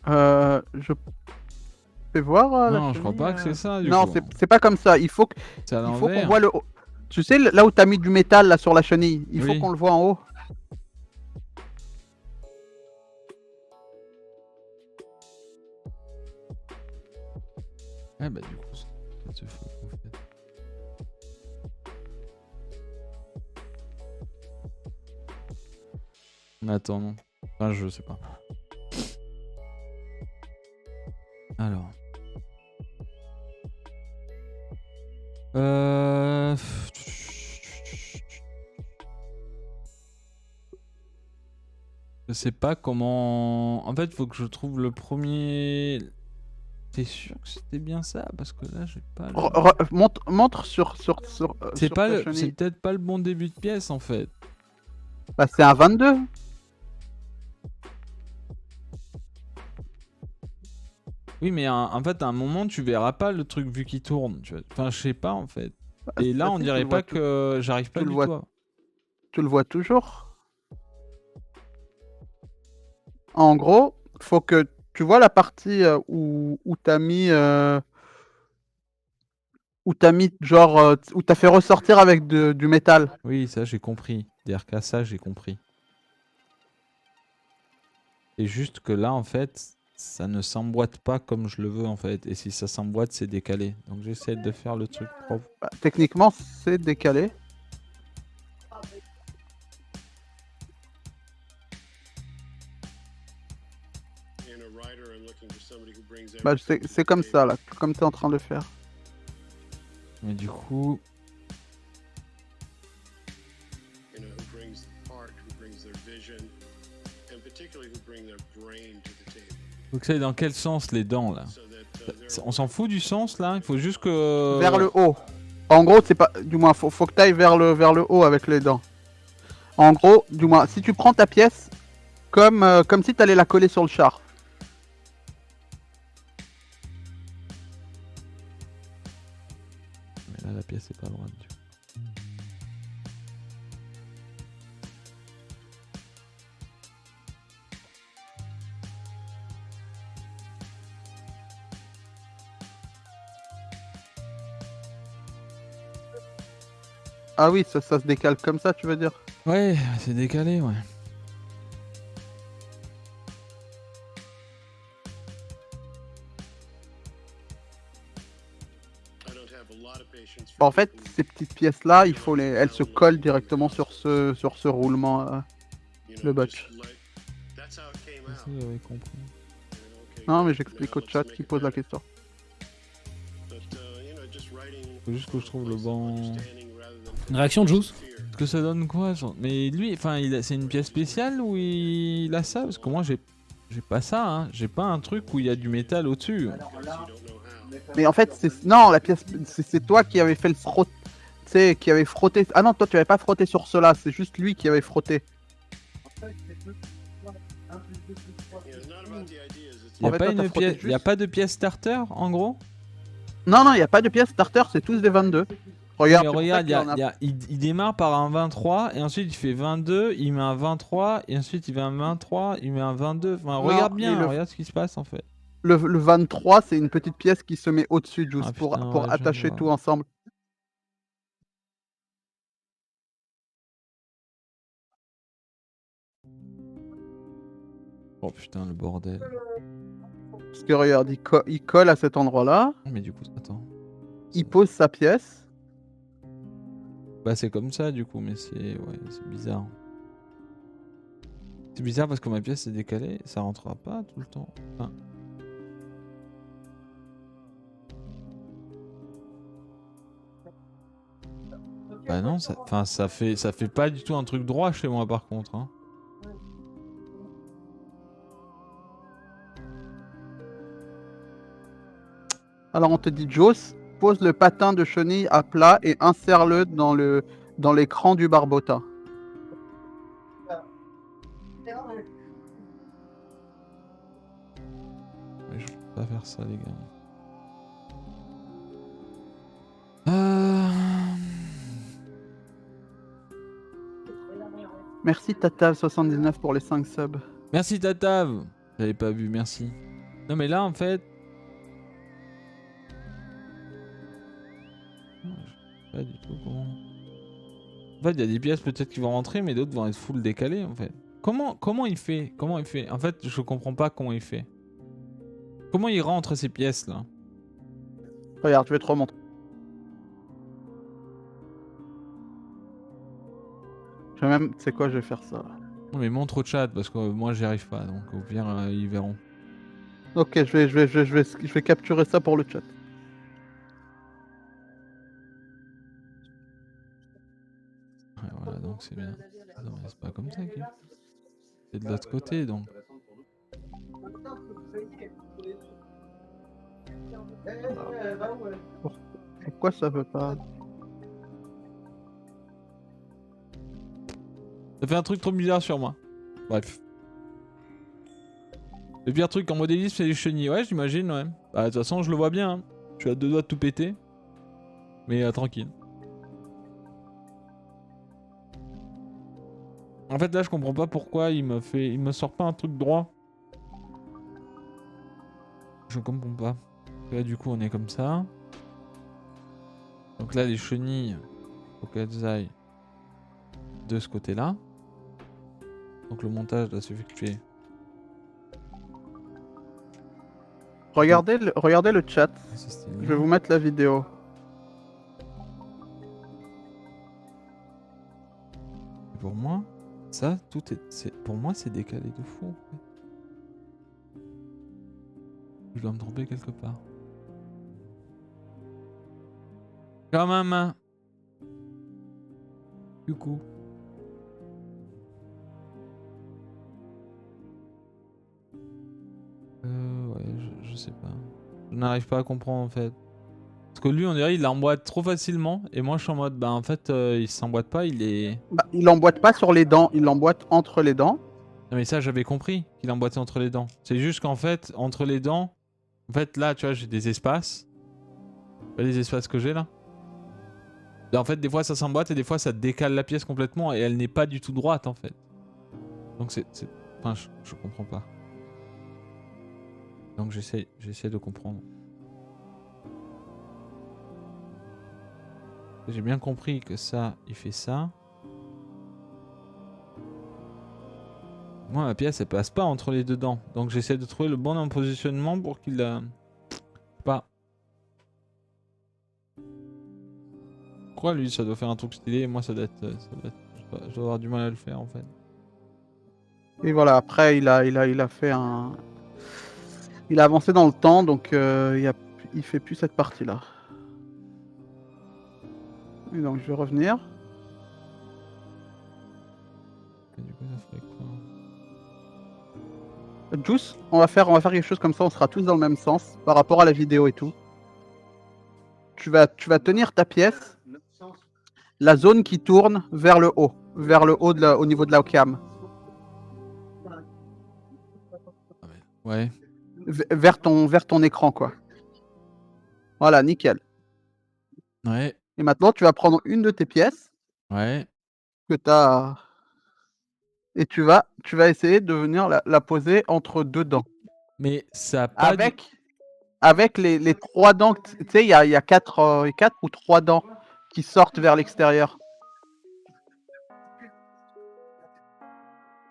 Je peux voir la Non, je crois chenille, pas que c'est ça, du Non, coup. c'est pas comme ça. Il faut C'est à qu'on l'envers. voit le haut. Tu sais, là où t'as mis du métal là sur la chenille, il faut Oui. qu'on le voit en haut. Ouais, bah du coup, ça se fout, en fait. Mais attends, non. Enfin, je sais pas. Alors. Je sais pas comment... En fait, faut que je trouve le premier... T'es sûr que c'était bien ça? Parce que là, j'ai pas le... Montre sur C'est sur pas ta le... C'est chenille. peut-être pas le bon début de pièce, en fait. Bah, c'est un 22. Oui, mais en fait, à un moment, tu verras pas le truc vu qu'il tourne. Tu vois. Enfin, je sais pas, en fait. Et là, Ah, on si, tu dirait le vois pas que j'arrive pas tu le du vois- tout à... Tu le vois toujours. En gros, faut que tu vois la partie où t'as mis genre où t'as fait ressortir avec du métal. Oui, ça, j'ai compris. DRK, ça, j'ai compris. C'est juste que là, en fait, ça ne s'emboîte pas comme je le veux, en fait. Et si ça s'emboîte, c'est décalé. Donc, j'essaie de faire le truc propre. Bah, techniquement, c'est décalé. Bah, c'est comme ça là, comme t'es en train de faire. Mais du coup... Faut que ça aille dans quel sens, les dents, là? On s'en fout du sens, là? Il faut juste que... Vers le haut. En gros, c'est pas. Du moins, faut que t'ailles vers le haut avec les dents. En gros, du moins, si tu prends ta pièce comme si t'allais la coller sur le char. Mais là, la pièce est pas droite, du coup. Ah oui, ça se décale comme ça, tu veux dire? Ouais, c'est décalé, ouais. Bah, en fait, ces petites pièces-là, elles se collent directement sur ce roulement, le botch. Ça, j'avais compris. Non, mais j'explique au chat qui pose la question. Faut juste que je trouve le banc... Une réaction de Juice? Est-ce que ça donne quoi, genre... Mais lui, enfin, c'est une pièce spéciale où il a ça? Parce que moi, j'ai pas ça, hein. J'ai pas un truc où il y a du métal au-dessus. Mais en fait, non, la pièce, c'est toi qui avais fait le frott, tu sais, qui avait frotté. Ah non, toi, tu avais pas frotté sur cela, c'est juste lui qui avait frotté. Il y a pas de pièce starter, en gros? Non, il n'y a pas de pièce starter, c'est tous des 22. Regarde, mais regarde, il démarre par un 23 et ensuite il fait 22, il met un 23 et ensuite il fait un 23, il met un 22. Enfin, Non, regarde bien, regarde ce qui se passe en fait. Le 23, c'est une petite pièce qui se met au-dessus, Juice, Ah, pour putain, ouais, attacher tout ensemble. Oh putain, le bordel. Parce que regarde, il colle à cet endroit-là. Mais du coup, attends. Il pose sa pièce. Bah c'est comme ça du coup, mais c'est bizarre. C'est bizarre parce que ma pièce est décalée, ça rentrera pas tout le temps. Enfin... Bah non, ça fait pas du tout un truc droit chez moi par contre. Hein. Alors on te dit Joss, pose le patin de chenille à plat et insère-le dans l'écran du Barbota. Mais je peux pas faire ça les gars. Merci Tatav79 pour les 5 subs. Merci Tatav. J'avais pas vu, merci. Non mais là en fait... Je sais pas du tout comment... En fait il y a des pièces peut-être qui vont rentrer mais d'autres vont être full décalées en fait. Comment il fait? Comment il fait? En fait je comprends pas comment il fait. Comment il rentre ces pièces là? Regarde, je vais te remontrer. Je vais même, tu sais quoi, je vais faire ça. Non mais montre au chat parce que moi j'y arrive pas donc au pire ils verront. Ok, je vais capturer ça pour le chat. Ouais, voilà donc c'est bien. Non mais c'est pas comme ça qu'il... C'est de l'autre côté donc. Pourquoi ça veut pas? Ça fait un truc trop bizarre sur moi. Bref. Le pire truc en modélisme c'est les chenilles. Ouais j'imagine ouais. Bah de toute façon je le vois bien. Hein. Je suis à 2 doigts de tout péter. Mais tranquille. En fait là je comprends pas pourquoi il me sort pas un truc droit. Je comprends pas. Là du coup on est comme ça. Donc là les chenilles, faut qu'elles aillent de ce côté là. Donc le montage doit s'effectuer. Regardez le chat. Je vais vous mettre la vidéo. Et pour moi, ça, tout est... Pour moi c'est décalé de fou en fait. Je dois me tromper quelque part. Quand même hein. Du coup. Ouais, je sais pas. Je n'arrive pas à comprendre en fait. Parce que lui on dirait il l'emboîte trop facilement. Et moi je suis en mode bah en fait il s'emboîte pas, il est... Bah, il l'emboîte pas sur les dents, il l'emboîte entre les dents. Non mais ça j'avais compris qu'il emboîtait entre les dents. C'est juste qu'en fait entre les dents... En fait là tu vois j'ai des espaces. Tu vois les espaces que j'ai là? Et en fait des fois ça s'emboîte et des fois ça décale la pièce complètement et elle n'est pas du tout droite en fait. Donc c'est... Enfin je comprends pas. Donc j'essaie de comprendre. J'ai bien compris que ça, il fait ça. Moi ma pièce elle passe pas entre les deux dents. Donc j'essaie de trouver le bon positionnement pour qu'il... Pas. Pourquoi lui ça doit faire un truc stylé et moi ça doit être... Je dois avoir du mal à le faire en fait. Et voilà, après il a fait un... Il a avancé dans le temps, donc il fait plus cette partie-là. Et donc je vais revenir. Et du coup ça ferait quoi? Juice, on va faire quelque chose comme ça, on sera tous dans le même sens par rapport à la vidéo et tout. Tu vas tenir ta pièce, la zone qui tourne vers le haut au niveau de la cam. Ouais. Vers ton écran quoi. Voilà, nickel. Ouais. Et maintenant tu vas prendre une de tes pièces Ouais. que tu as et tu vas essayer de venir la poser entre deux dents. Mais ça a pas Avec les trois dents, tu sais, il y a quatre ou trois dents qui sortent vers l'extérieur.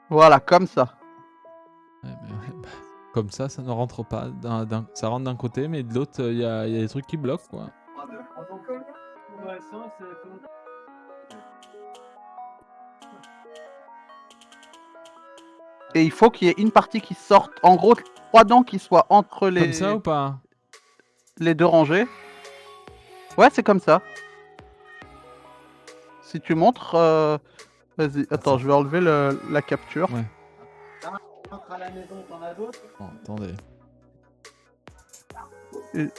Voilà, comme ça. Ouais, bah, comme ça ne rentre pas. Ça rentre d'un côté, mais de l'autre, il y a des trucs qui bloquent, quoi. Et il faut qu'il y ait une partie qui sorte. En gros, trois dents qui soient entre Comme ça ou pas? les deux rangées. Ouais, c'est comme ça. Si tu montres, vas-y, attends, je vais enlever la capture. Ouais. Bon, attendez. Et-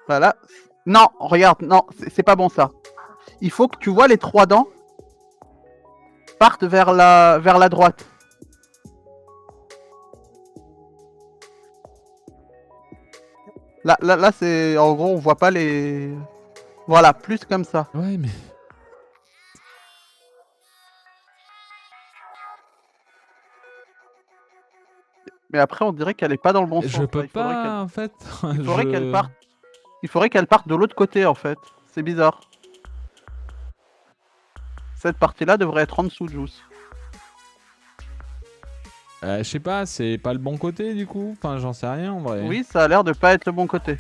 Voilà. Non, regarde, non, c'est pas bon ça. Il faut que tu vois les 3 dents partent vers la droite. Là, c'est en gros, on voit pas les. Voilà, plus comme ça. Ouais, mais. Mais après, on dirait qu'elle est pas dans le bon Je sens. peux Là. Il faudrait pas, en fait. il faudrait qu'elle parte. Il faudrait qu'elle parte de l'autre côté, en fait. C'est bizarre. Cette partie-là devrait être en dessous de Juice. Je sais pas, c'est pas le bon côté du coup. Enfin, j'en sais rien en vrai. Oui, ça a l'air de pas être le bon côté.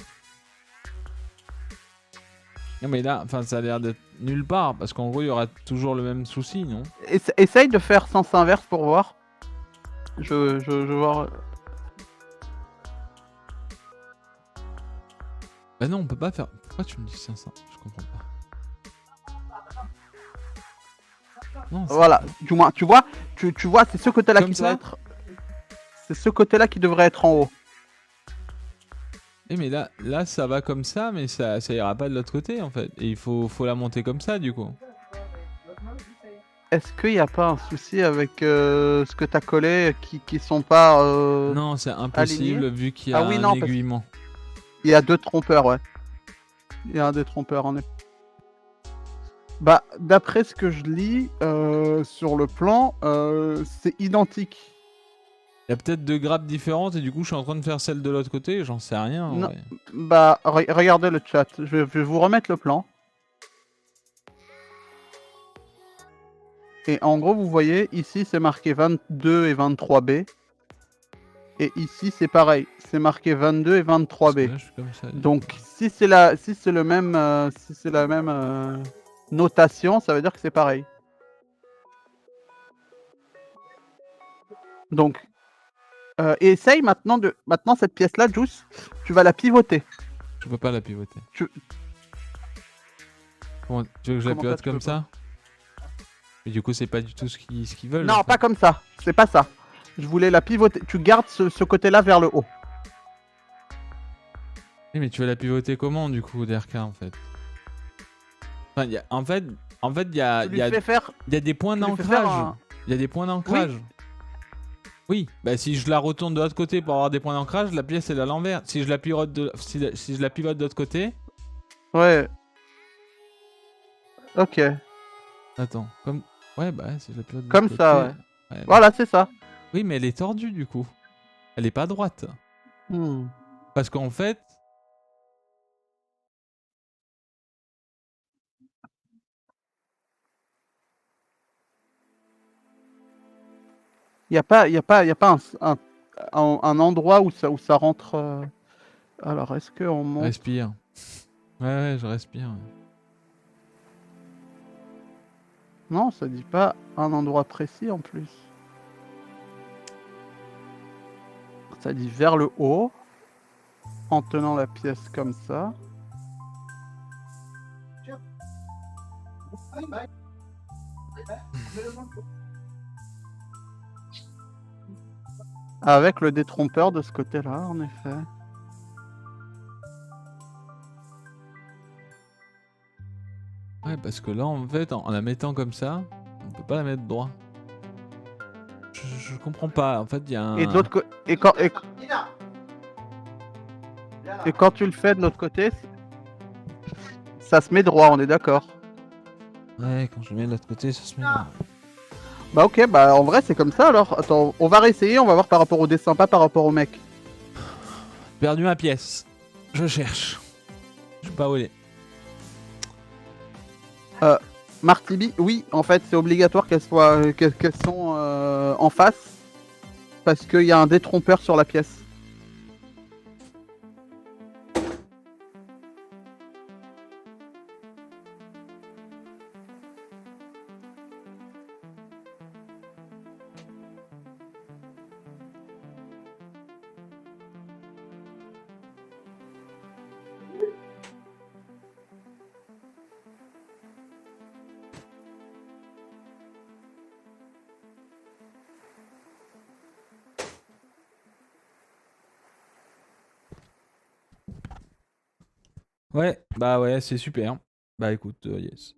Non, mais là, enfin, ça a l'air d'être nulle part parce qu'en gros, il y aura toujours le même souci, non? Essaye de faire sens inverse pour voir. Je vois. Bah non, on peut pas faire. Pourquoi tu me dis ça? Je comprends pas. Non, Voilà, du moins, tu vois, c'est ce côté-là Comme qui doit ça être. C'est ce côté-là qui devrait être en haut. Eh mais là, ça va comme ça, mais ça ira pas de l'autre côté en fait. Et il faut la monter comme ça du coup. Est-ce qu'il n'y a pas un souci avec ce que t'as collé qui sont pas Non, c'est impossible alignés vu qu'il y Ah a oui, un non, aiguillement. il y a 2 trompeurs, ouais. Il y a un des trompeurs en effet. Bah, d'après ce que je lis sur le plan, c'est identique. Il y a peut-être 2 grappes différentes et du coup, je suis en train de faire celle de l'autre côté. J'en sais rien. En Non, vrai. bah, regardez le chat. Je vais vous remettre le plan. Et en gros, vous voyez, ici, c'est marqué 22 et 23B. Et ici, c'est pareil. C'est marqué 22 et Parce 23B. que là, je suis comme ça. Donc, si c'est le même, si c'est la même notation, ça veut dire que c'est pareil. Donc, essaye maintenant cette pièce-là, Juice, tu vas la pivoter. Je peux pas la pivoter. Tu- Comment, tu veux que je la Comment ça, pivote tu comme peux pas ça? Et du coup, c'est pas du tout ce qu'ils veulent. en Non, fait. pas comme ça. C'est pas ça. Je voulais la pivoter. Tu gardes ce côté-là vers le haut. Oui, mais tu vas la pivoter comment du coup, DRK en fait? Enfin, en fait, il y a, Tu lui fais faire. il y a des points tu lui fais faire d'ancrage. un- Il y a des points d'ancrage. Oui, bah si je la retourne de l'autre côté pour avoir des points d'ancrage, la pièce elle est à l'envers. Si je la pivote si je la pivote de l'autre côté. Ouais. Ok. Attends, comme. Ouais, bah si je la pivote de l'autre Comme côté. ça, ouais. Ouais, Voilà, c'est ça. oui, mais elle est tordue du coup. Elle est pas droite. Hmm. Parce qu'en fait. Y a pas un endroit où ça rentre. Alors, est-ce qu'on monte Respire. Ouais, je respire. Non, ça dit pas un endroit précis en plus. Ça dit vers le haut, en tenant la pièce comme ça. Avec le détrompeur de ce côté-là, en effet. Ouais, parce que là, en fait, en la mettant comme ça, on peut pas la mettre droit. Je comprends pas. En fait, il y a un. Et de l'autre côté. Et quand tu le fais de l'autre côté, ça se met droit, on est d'accord. Ouais, quand je le mets de l'autre côté, ça se met droit. Bah ok, bah en vrai c'est comme ça alors. Attends, on va réessayer, on va voir par rapport au dessin, pas par rapport au mec. Perdu ma pièce. Je cherche. Je sais pas où elle est. Martibi, oui, en fait c'est obligatoire qu'elles soient, qu'elles sont en face. Parce qu'il y a un détrompeur sur la pièce. Ouais, bah ouais, c'est super. Bah écoute, yes.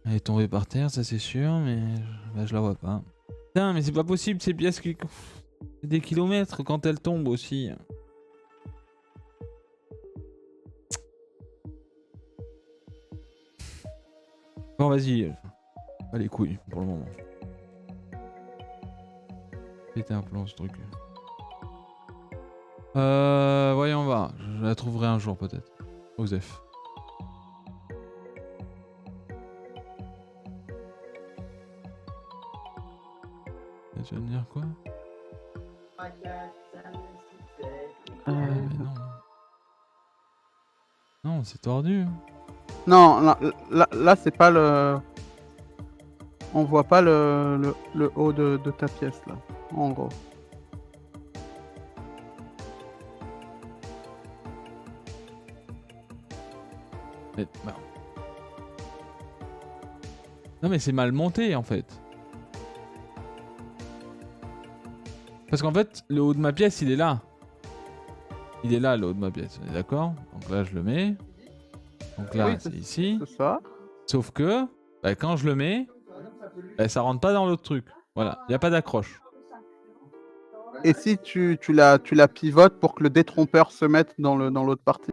Elle est tombée par terre, ça c'est sûr, mais bah, je la vois pas. Putain, mais c'est pas possible, ces pièces qui... C'est des kilomètres quand elles tombent aussi. Bon, vas-y. Pas les couilles pour le moment. Péter un plan ce truc. Voyons voir. Je la trouverai un jour peut-être. Osef. Tu vas me dire quoi? Mais non. Non, c'est tordu. Non, là c'est pas le... On voit pas le haut de ta pièce, là, en gros. Mais, bah. Non mais c'est mal monté en fait. Parce qu'en fait, le haut de ma pièce, il est là. Il est là, le haut de ma pièce, on est d'accord? Donc là, je le mets. Donc là, Oui, c'est ici. C'est ça. Sauf que, bah, quand je le mets, bah, ça rentre pas dans l'autre truc. Voilà, il n'y a pas d'accroche. Et si tu la pivotes pour que le détrompeur se mette dans l'autre partie?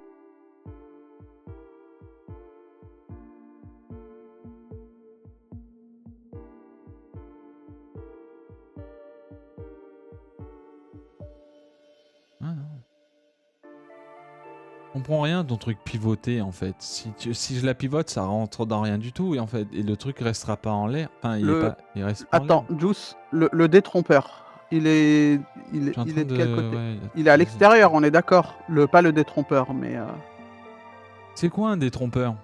Ah non. Je comprends rien ton truc pivoté en fait. Si je la pivote, ça rentre dans rien du tout et en fait, et le truc restera pas en l'air. Enfin, il reste pas en l'air. Attends, Juice, le détrompeur, il est Je suis en train de quel côté? ouais, Il est à l'extérieur, on est d'accord. Pas le détrompeur, mais C'est quoi un détrompeur?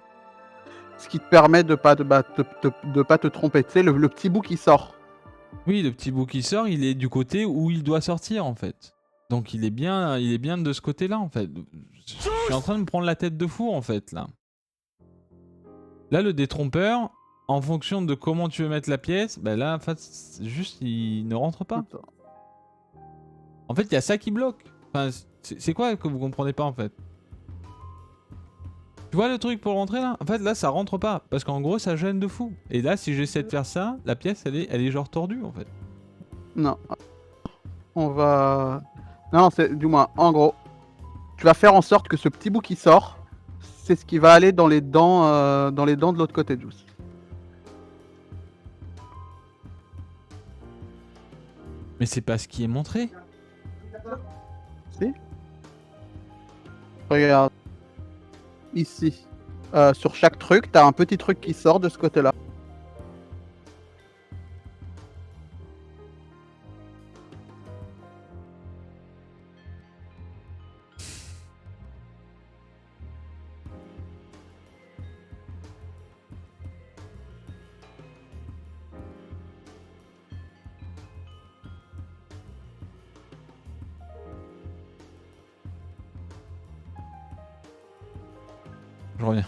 ce qui te permet de pas te tromper. Tu sais, le petit bout qui sort. Oui, le petit bout qui sort, il est du côté où il doit sortir en fait. Donc il est bien de ce côté-là en fait. Je suis en train de me prendre la tête de fou en fait là. Là, le détrompeur, en fonction de comment tu veux mettre la pièce, bah là, en fait, juste, il ne rentre pas. Attends. En fait, il y a ça qui bloque. Enfin, c'est quoi que vous comprenez pas en fait? Tu vois le truc pour rentrer là? En fait, là, ça rentre pas. Parce qu'en gros, ça gêne de fou. Et là, si j'essaie de faire ça, la pièce, elle est genre tordue en fait. Non. On va... Non, c'est du moins, en gros, tu vas faire en sorte que ce petit bout qui sort, c'est ce qui va aller dans les dents de l'autre côté, Juice. Mais c'est pas ce qui est montré. Si. Regarde. Ici. Sur chaque truc, t'as un petit truc qui sort de ce côté-là. Je reviens.